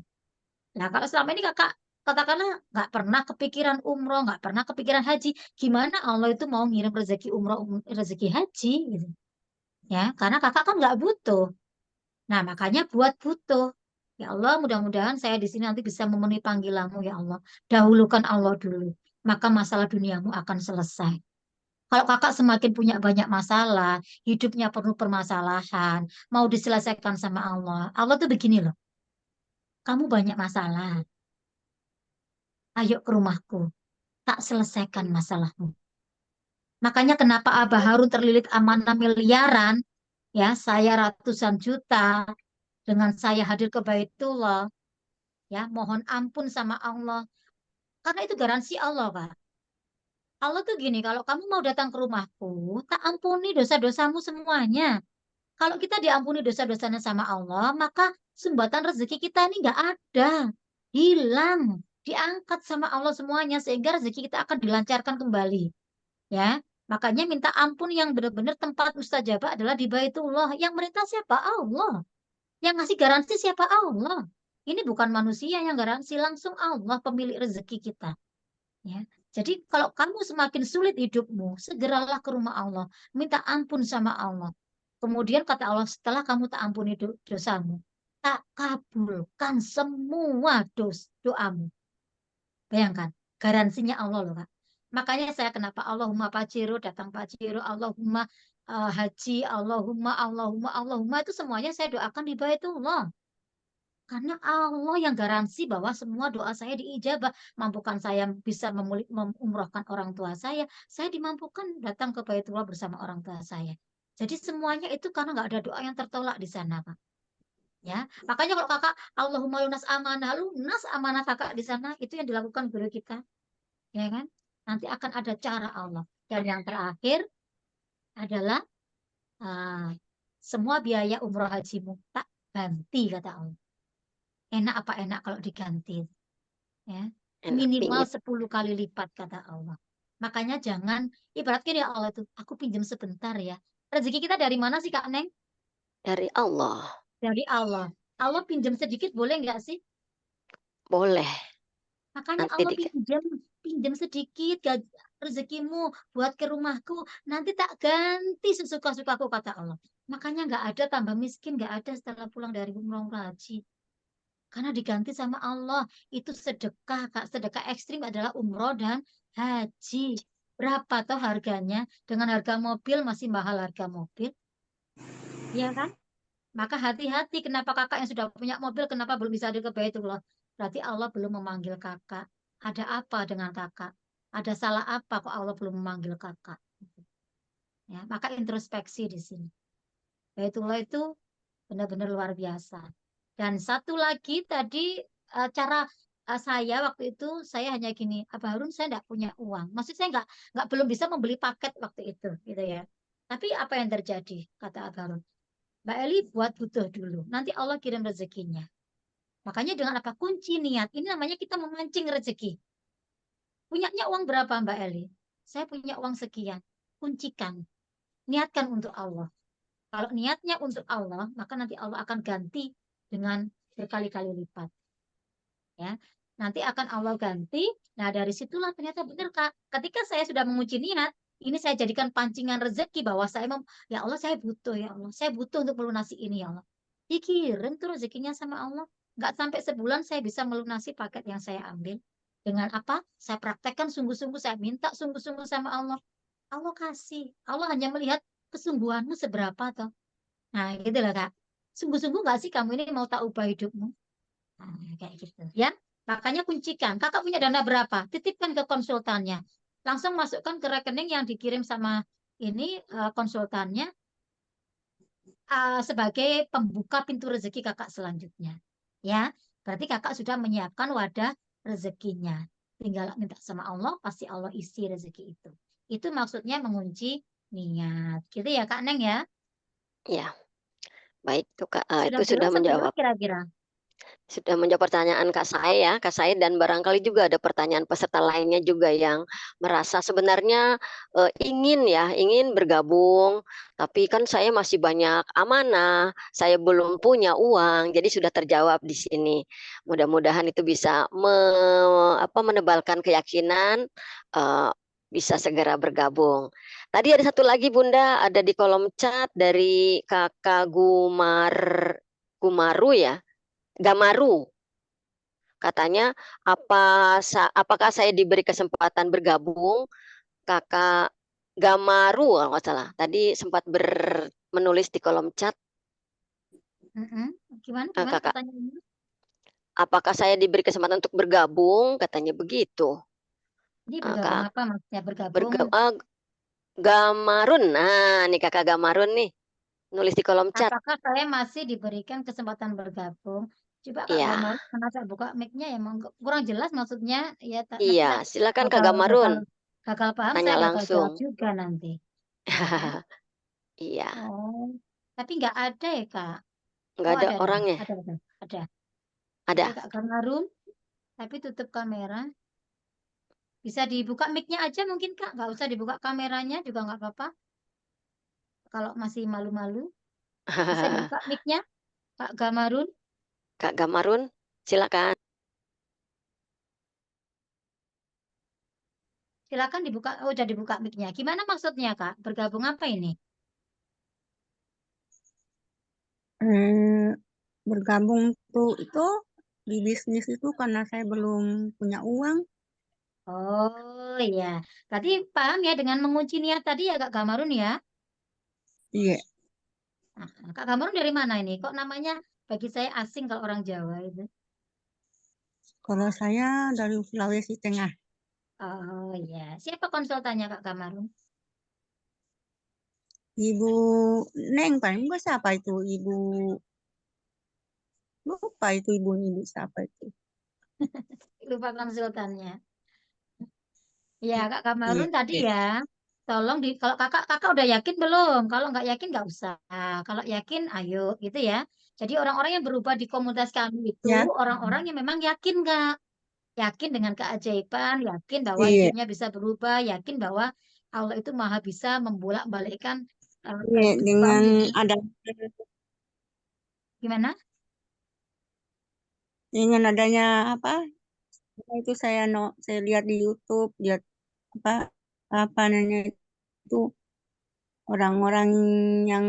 Nah, kalau selama ini kakak katakanlah nggak pernah kepikiran umroh, nggak pernah kepikiran haji, gimana Allah itu mau ngirim rezeki umroh, rezeki haji, gitu. Ya, karena kakak kan nggak butuh. Nah, makanya buat butuh. Ya Allah, mudah-mudahan saya di sini nanti bisa memenuhi panggilanmu, ya Allah. Dahulukan Allah dulu, maka masalah duniamu akan selesai. Kalau kakak semakin punya banyak masalah, hidupnya penuh permasalahan, mau diselesaikan sama Allah. Allah tuh begini loh, kamu banyak masalah. Ayo ke rumahku, tak selesaikan masalahmu. Makanya kenapa Abah Harun terlilit amanah miliaran, ya saya ratusan juta, dengan saya hadir ke Baitullah, ya mohon ampun sama Allah. Karena itu garansi Allah, Pak. Allah tuh gini, kalau kamu mau datang ke rumahku, tak ampuni dosa-dosamu semuanya. Kalau kita diampuni dosa-dosanya sama Allah, maka sumbatan rezeki kita ini nggak ada. Hilang. Diangkat sama Allah semuanya, sehingga rezeki kita akan dilancarkan kembali. Ya, makanya minta ampun yang benar-benar tempat mustajabah adalah di Baitullah. Yang merintah siapa? Allah. Yang ngasih garansi siapa? Allah. Ini bukan manusia yang garansi, langsung Allah pemilik rezeki kita. Ya. Jadi kalau kamu semakin sulit hidupmu, segeralah ke rumah Allah, minta ampun sama Allah. Kemudian kata Allah, setelah kamu tak ampuni dosamu, tak kabulkan semua doamu. Bayangkan, garansinya Allah loh, Kak. Makanya saya kenapa Allahumma Pak Ciro, datang Pak Ciro, Allahumma haji, Allahumma itu semuanya saya doakan di Baitullah. Karena Allah yang garansi bahwa semua doa saya diijabah. Mampukan saya bisa umrohkan orang tua saya dimampukan datang ke Baitullah bersama orang tua saya. Jadi semuanya itu karena nggak ada doa yang tertolak di sana, Pak. Ya, makanya kalau kakak Allahumma lunas amanah kakak di sana, itu yang dilakukan guru kita, ya kan? Nanti akan ada cara Allah. Dan yang terakhir adalah ah, semua biaya umroh hajimu tak ganti kata Allah. Enak apa enak kalau diganti, ya. Enak Minimal pingin 10 kali lipat kata Allah. Makanya jangan ibaratnya ya Allah tuh, aku pinjam sebentar ya. Rezeki kita dari mana sih Kak Neng? dari Allah. Dari Allah. Allah pinjam sedikit boleh nggak sih? Boleh Makanya nanti Allah pinjam pinjam sedikit rezekimu buat ke rumahku, nanti tak ganti sesuka-sukaku kata Allah. Makanya nggak ada tambah miskin, nggak ada setelah pulang dari umroh haji. Karena diganti sama Allah. Itu sedekah, Kak. Sedekah ekstrim adalah umroh dan haji. Berapa toh harganya? Dengan harga mobil masih mahal harga mobil. Iya kan? Maka hati-hati kenapa kakak yang sudah punya mobil, kenapa belum bisa ada ke Baitullah. Berarti Allah belum memanggil kakak. Ada apa dengan kakak? Ada salah apa kok Allah belum memanggil kakak? Ya, maka introspeksi di sini. Baitullah itu benar-benar luar biasa. Dan satu lagi tadi cara saya waktu itu saya hanya gini, Abah Harun saya nggak punya uang. Maksud saya nggak belum bisa membeli paket waktu itu, gitu ya. Tapi apa yang terjadi? Kata Abah Harun, Mbak Eli buat butuh dulu. Nanti Allah kirim rezekinya. Makanya dengan apa? Kunci niat. Ini namanya kita memancing rezeki. Punyanya uang berapa Mbak Eli? Saya punya uang sekian. Kuncikan. Niatkan untuk Allah. Kalau niatnya untuk Allah, maka nanti Allah akan ganti dengan berkali-kali lipat. Ya, nanti akan Allah ganti. Nah, dari situlah ternyata benar Kak. Ketika saya sudah menguji niat, ini saya jadikan pancingan rezeki bahwa ya Allah saya butuh ya Allah, saya butuh untuk melunasi ini ya Allah. Dikirim tuh rezekinya sama Allah. Nggak sampai sebulan saya bisa melunasi paket yang saya ambil. Dengan apa? Saya praktekkan sungguh-sungguh, saya minta sungguh-sungguh sama Allah. Allah kasih. Allah hanya melihat kesungguhanmu seberapa toh. Nah, gitu lah Kak. Sungguh-sungguh nggak sih kamu ini mau tak ubah hidupmu? Nah, kayak gitu. Ya, makanya kuncikan. Kakak punya dana berapa? Titipkan ke konsultannya. Langsung masukkan ke rekening yang dikirim sama ini konsultannya sebagai pembuka pintu rezeki kakak selanjutnya. Ya, berarti kakak sudah menyiapkan wadah rezekinya. Tinggal minta sama Allah, pasti Allah isi rezeki itu. Itu maksudnya mengunci niat. Gitu ya Kak Neng ya? ya. Baik tuh Kak, Sudah itu sudah jelas atau belum menjawab. kira-kira? Sudah menjawab pertanyaan Kak saya dan barangkali juga ada pertanyaan peserta lainnya juga yang merasa sebenarnya ingin bergabung, tapi kan saya masih banyak amanah, saya belum punya uang, jadi sudah terjawab di sini. Mudah-mudahan itu bisa menebalkan keyakinan eh, bisa segera bergabung. Tadi ada satu lagi Bunda, ada di kolom chat dari Kakak Gumaru ya. Gamaru katanya apakah saya diberi kesempatan bergabung kakak Gamaru kalau nggak salah tadi sempat menulis di kolom chat Gimana kakak pertanyaannya? apakah saya diberi kesempatan untuk bergabung katanya begitu. Ini bergabung Kak apa maksudnya bergabung? berga, Gamarun nah nih kakak Gamarun nih nulis di kolom chat Apakah saya masih diberikan kesempatan bergabung? Coba Kak iya Gamar, karena saya buka mic-nya ya kurang jelas maksudnya. Ya nanti iya tak silakan kak gagal Gamarun gagal gagal paham, tanya saya gagal langsung. jawab juga nanti. Ya kan? Iya Oh, tapi nggak ada ya Kak? nggak Oh ada ada, orangnya ada. Oke ada. Kak Gamarun, tapi tutup kamera. Bisa dibuka mic-nya aja mungkin Kak, nggak usah dibuka kameranya juga nggak apa-apa. Kalau masih malu-malu, bisa dibuka mic-nya Kak Gamarun. Kak Gamarun, silakan. Silakan dibuka. Oh, udah dibuka mic-nya. Gimana maksudnya, Kak? Bergabung apa ini? Hmm, bergabung tuh itu di bisnis itu karena saya belum punya uang. Oh, iya. Berarti paham ya dengan mengunci niat tadi ya, Kak Gamarun ya? Iya. Nah, Kak Kamarun dari mana ini? Kok namanya bagi saya asing kalau orang Jawa itu? Kalau saya dari Sulawesi Tengah. Oh iya, siapa konsultannya Kak Kamarun? Ibu Neng paling enggak siapa itu? Ibu lupa itu ibu siapa itu? Lupa konsultannya. Ya Kak Kamarun Iya. tadi ya, tolong di kalau kakak udah yakin belum? Kalau nggak yakin nggak usah. Kalau yakin, ayo gitu ya. Jadi orang-orang yang berubah di komunitas kami itu Ya. orang-orang yang memang yakin nggak? Yakin dengan keajaiban, yakin bahwa Iya. hidupnya bisa berubah, yakin bahwa Allah itu maha bisa membolak-balikkan Iya. kehidupan Dengan gitu. ada Gimana? dengan adanya apa? Itu saya lihat di YouTube, lihat apa apa namanya itu orang-orang yang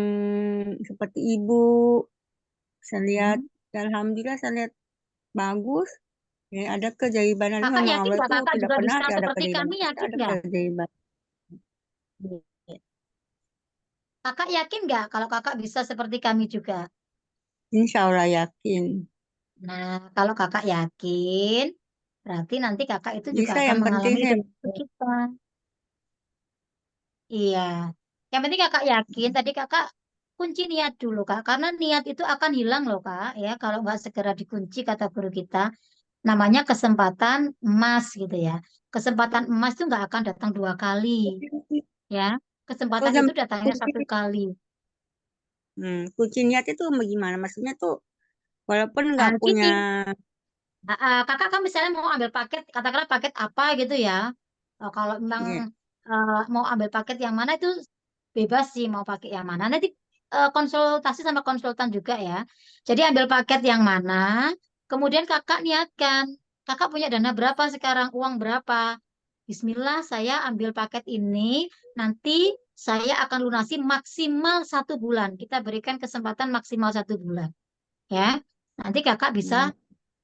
seperti ibu. Saya lihat, Hmm. alhamdulillah saya lihat bagus. Ya, ada keajaiban. Kakak Memang yakin Allah nggak itu kakak tidak juga pernah bisa ada seperti keajaiban. kami, Pasti yakin ada nggak? keajaiban. Kakak yakin nggak kalau kakak bisa seperti kami juga? Insya Allah yakin. Nah, kalau kakak yakin, berarti nanti kakak itu juga Bisa akan yang penting mengalami saya seperti kita. Iya. Yang penting kakak yakin, tadi kakak kunci niat dulu kak, karena niat itu akan hilang loh kak, ya kalau nggak segera dikunci kata guru kita, namanya kesempatan emas gitu ya. Kesempatan emas itu nggak akan datang dua kali, ya. oh, Kesempatan yang itu datangnya kunci, satu kali. kunci niat itu bagaimana? Maksudnya tuh walaupun nggak Nah, punya, gini, kakak kan misalnya mau ambil paket, katakanlah paket apa gitu ya. Kalau memang ya, mau ambil paket yang mana itu bebas sih mau pakai yang mana. Nanti konsultasi sama konsultan juga ya. Jadi ambil paket yang mana, kemudian kakak niatkan. Kakak punya dana berapa sekarang, uang berapa? Bismillah, saya ambil paket ini, nanti saya akan lunasi maksimal 1 bulan. Kita berikan kesempatan maksimal 1 bulan. Ya, nanti kakak bisa hmm,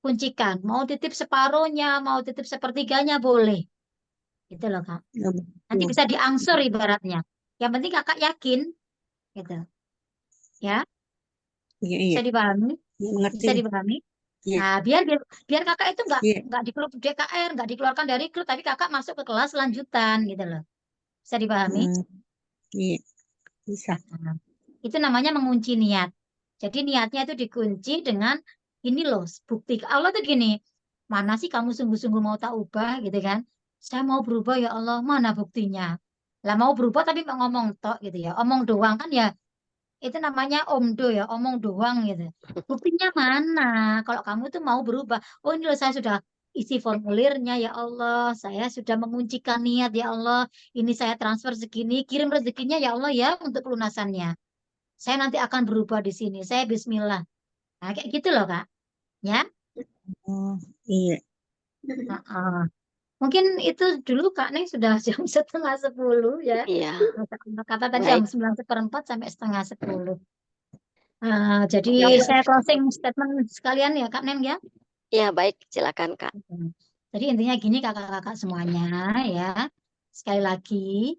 kuncikan. Mau titip separohnya, mau titip sepertiganya boleh. Gitu loh, Kak. ya Nanti betul. bisa diangsur ibaratnya. Yang penting kakak yakin, gitu. Ya, Iya, iya, bisa dipahami, iya, mengerti. bisa dipahami. Iya, Nah, biar kakak itu iya, nggak di klub DKR, nggak dikeluarkan dari klub, tapi kakak masuk ke kelas lanjutan, gitu loh. Bisa dipahami. hmm, iya, bisa. Nah, itu namanya mengunci niat. Jadi niatnya itu dikunci dengan ini loh, bukti. Allah tuh gini, mana sih kamu sungguh-sungguh mau tak ubah gitu kan? Saya mau berubah ya Allah, mana buktinya? Lah mau berubah tapi mau ngomong tok gitu ya. Omong doang kan ya, itu namanya omdo ya, omong doang gitu. Buktinya mana? Kalau kamu tuh mau berubah. Oh ini loh saya sudah isi formulirnya ya Allah, saya sudah menguncikan niat ya Allah. Ini saya transfer segini, kirim rezekinya ya Allah ya untuk pelunasannya. Saya nanti akan berubah di sini. Saya Bismillah. Nah, kayak gitu loh, Kak. Ya. Oh, iya. Heeh. Mungkin itu dulu Kak Neng sudah jam setengah 10 ya. Iya, Kata tadi jam baik. 9:15 sampai setengah 10. Jadi Oke. saya closing statement sekalian ya Kak Neng ya. Iya, baik. Silakan, Kak. Jadi intinya gini kakak-kakak semuanya ya. Sekali lagi,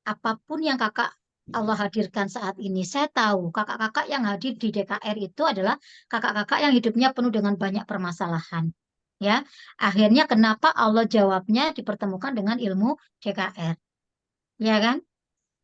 apapun yang kakak Allah hadirkan saat ini, saya tahu kakak-kakak yang hadir di DKR itu adalah kakak-kakak yang hidupnya penuh dengan banyak permasalahan. Ya, akhirnya kenapa Allah jawabnya dipertemukan dengan ilmu DKR, ya kan?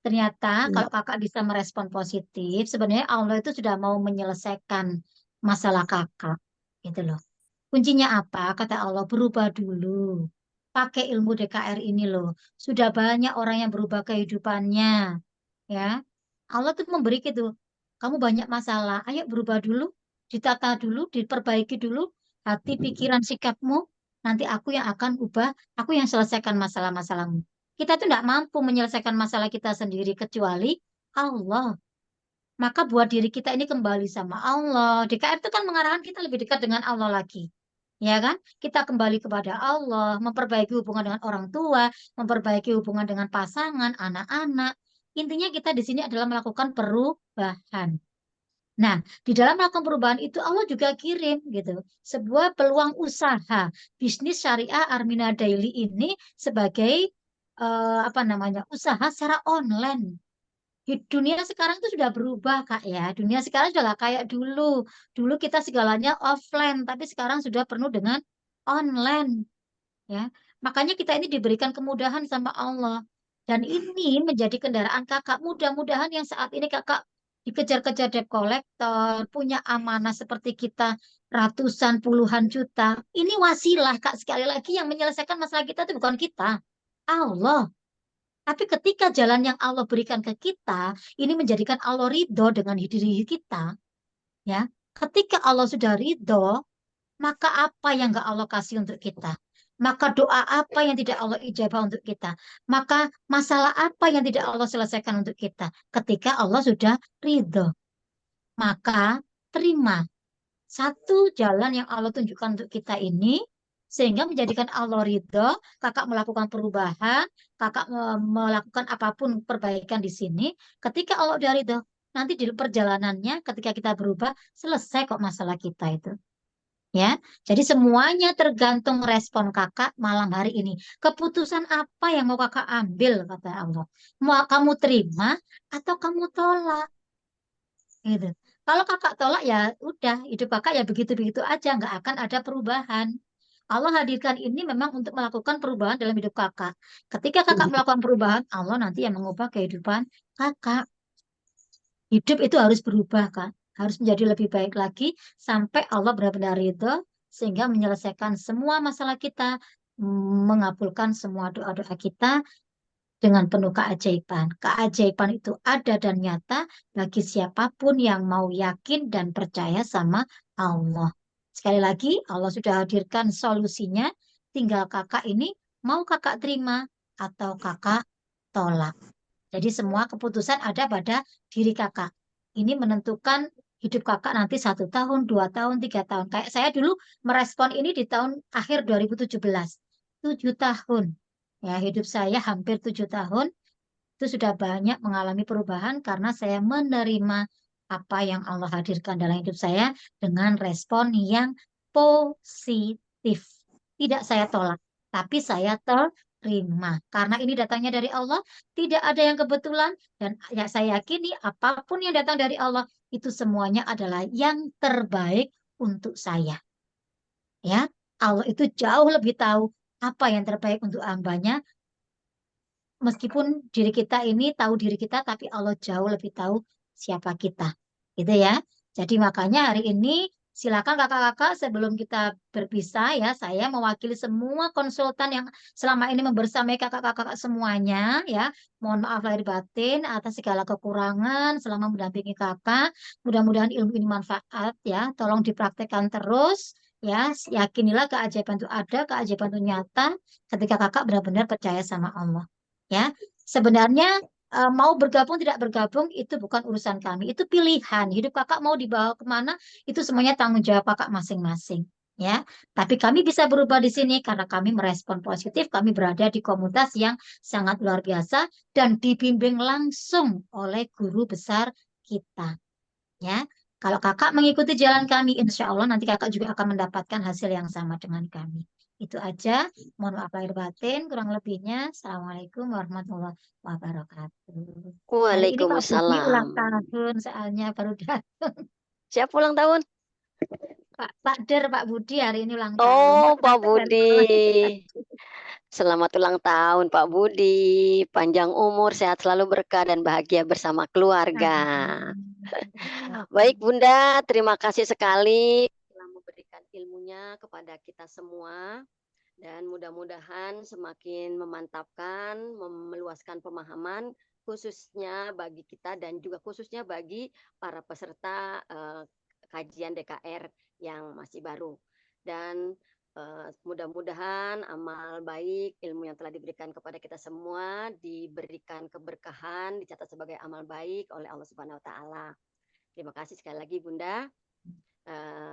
Ternyata Iya. kalau kakak bisa merespon positif, sebenarnya Allah itu sudah mau menyelesaikan masalah kakak, gitu loh. Kuncinya apa? Kata Allah, berubah dulu. Pakai ilmu DKR ini loh. Sudah banyak orang yang berubah kehidupannya, ya. Allah tuh memberi gitu. Kamu banyak masalah, ayo berubah dulu, ditata dulu, diperbaiki dulu hati, pikiran, sikapmu. Nanti aku yang akan ubah, aku yang selesaikan masalah-masalahmu. Kita tuh tidak mampu menyelesaikan masalah kita sendiri kecuali Allah. Maka buat diri kita ini kembali sama Allah. DKR itu kan mengarahkan kita lebih dekat dengan Allah lagi. Ya kan? Kita kembali kepada Allah, memperbaiki hubungan dengan orang tua, memperbaiki hubungan dengan pasangan, anak-anak. Intinya kita di sini adalah melakukan perubahan. Nah, di dalam melakukan perubahan itu Allah juga kirim gitu sebuah peluang usaha bisnis syariah Armina Daily ini sebagai apa namanya usaha secara online. Dunia sekarang itu sudah berubah, Kak ya. Dunia sekarang sudah nggak kayak dulu. Dulu kita segalanya offline, tapi sekarang sudah penuh dengan online, ya. Makanya kita ini diberikan kemudahan sama Allah. Dan ini menjadi kendaraan Kakak. Mudah-mudahan yang saat ini Kakak dikejar-kejar debt collector, punya amanah seperti kita ratusan puluhan juta. Ini wasilah, Kak. Sekali lagi yang menyelesaikan masalah kita itu bukan kita. Allah. Tapi ketika jalan yang Allah berikan ke kita, ini menjadikan Allah ridho dengan diri kita, ya. Ketika Allah sudah ridho, maka apa yang nggak Allah kasih untuk kita? Maka doa apa yang tidak Allah ijabah untuk kita? Maka masalah apa yang tidak Allah selesaikan untuk kita? Ketika Allah sudah ridho, maka terima satu jalan yang Allah tunjukkan untuk kita ini, sehingga menjadikan Allah ridho, kakak melakukan perubahan, kakak melakukan apapun perbaikan di sini. Ketika Allah udah ridho, nanti di perjalanannya ketika kita berubah, selesai kok masalah kita itu. Ya, jadi semuanya tergantung respon kakak malam hari ini. Keputusan apa yang mau kakak ambil, kata Allah. Mau kamu terima atau kamu tolak? Gitu. Kalau kakak tolak ya udah, hidup kakak ya begitu-begitu aja, nggak akan ada perubahan. Allah hadirkan ini memang untuk melakukan perubahan dalam hidup kakak. Ketika kakak melakukan perubahan, Allah nanti yang mengubah kehidupan kakak. Hidup itu harus berubah, Kak. Harus menjadi lebih baik lagi sampai Allah benar-benar ridho sehingga menyelesaikan semua masalah kita, mengabulkan semua doa-doa kita dengan penuh keajaiban. Keajaiban itu ada dan nyata bagi siapapun yang mau yakin dan percaya sama Allah. Sekali lagi, Allah sudah hadirkan solusinya. Tinggal kakak ini mau kakak terima atau kakak tolak. Jadi semua keputusan ada pada diri kakak. Ini menentukan hidup kakak nanti 1 tahun, 2 tahun, 3 tahun. Kayak saya dulu merespon ini di tahun akhir 2017. 7 tahun. Ya, hidup saya hampir 7 tahun. Itu sudah banyak mengalami perubahan karena saya menerima apa yang Allah hadirkan dalam hidup saya dengan respon yang positif. Tidak saya tolak, tapi saya terima. Karena ini datangnya dari Allah, tidak ada yang kebetulan dan ya saya yakini apapun yang datang dari Allah itu semuanya adalah yang terbaik untuk saya. Ya, Allah itu jauh lebih tahu apa yang terbaik untuk hambanya. Meskipun diri kita ini tahu diri kita, tapi Allah jauh lebih tahu siapa kita. Gitu ya. Jadi makanya hari ini silakan kakak-kakak sebelum kita berpisah ya, saya mewakili semua konsultan yang selama ini membersamai kakak-kakak semuanya ya. Mohon maaf lahir batin atas segala kekurangan selama mendampingi kakak. Mudah-mudahan ilmu ini manfaat ya. Tolong dipraktekkan terus ya. Yakinilah keajaiban itu ada, keajaiban itu nyata ketika kakak benar-benar percaya sama Allah. Ya, sebenarnya mau bergabung tidak bergabung itu bukan urusan kami, itu pilihan. Hidup kakak mau dibawa kemana itu semuanya tanggung jawab kakak masing-masing. Ya, tapi kami bisa berubah di sini karena kami merespon positif. Kami berada di komunitas yang sangat luar biasa dan dibimbing langsung oleh guru besar kita. Ya, kalau kakak mengikuti jalan kami, insya Allah nanti kakak juga akan mendapatkan hasil yang sama dengan kami. Itu aja. Mohon maaf lahir batin. Kurang lebihnya. Assalamualaikum warahmatullahi wabarakatuh. Hari ini Pak Budi ulang Waalaikumsalam. tahun, soalnya baru datang. Siapa ulang tahun? Pak Der, Pak Budi hari ini ulang tahun. Oh, Baru Pak datang dari Budi. Malaysia. Selamat ulang tahun, Pak Budi. Panjang umur, sehat selalu, berkah, dan bahagia bersama keluarga. Baik, Bunda, terima kasih sekali telah memberikan ilmunya kepada kita semua. Dan mudah-mudahan semakin memantapkan, meluaskan pemahaman, khususnya bagi kita dan juga khususnya bagi para peserta kajian DKR yang masih baru. Dan mudah-mudahan amal baik, ilmu yang telah diberikan kepada kita semua diberikan keberkahan, dicatat sebagai amal baik oleh Allah Subhanahu wa taala. Terima kasih sekali lagi Bunda.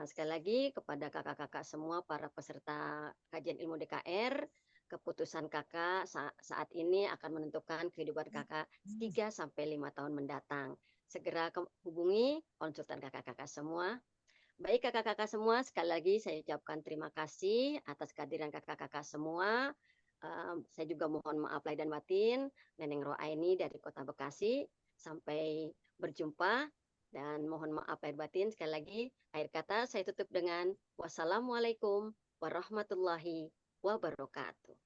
Sekali lagi kepada kakak-kakak semua para peserta kajian ilmu DKR, keputusan kakak saat ini akan menentukan kehidupan kakak 3-5 tahun mendatang. Segera hubungi konsultan kakak-kakak semua. Baik kakak-kakak semua, sekali lagi saya ucapkan terima kasih atas kehadiran kakak-kakak semua. Saya juga mohon maaf lahir dan batin, Neneng Roaini dari Kota Bekasi. Sampai berjumpa dan mohon maaf lahir batin. Sekali lagi, akhir kata saya tutup dengan wassalamualaikum warahmatullahi wabarakatuh.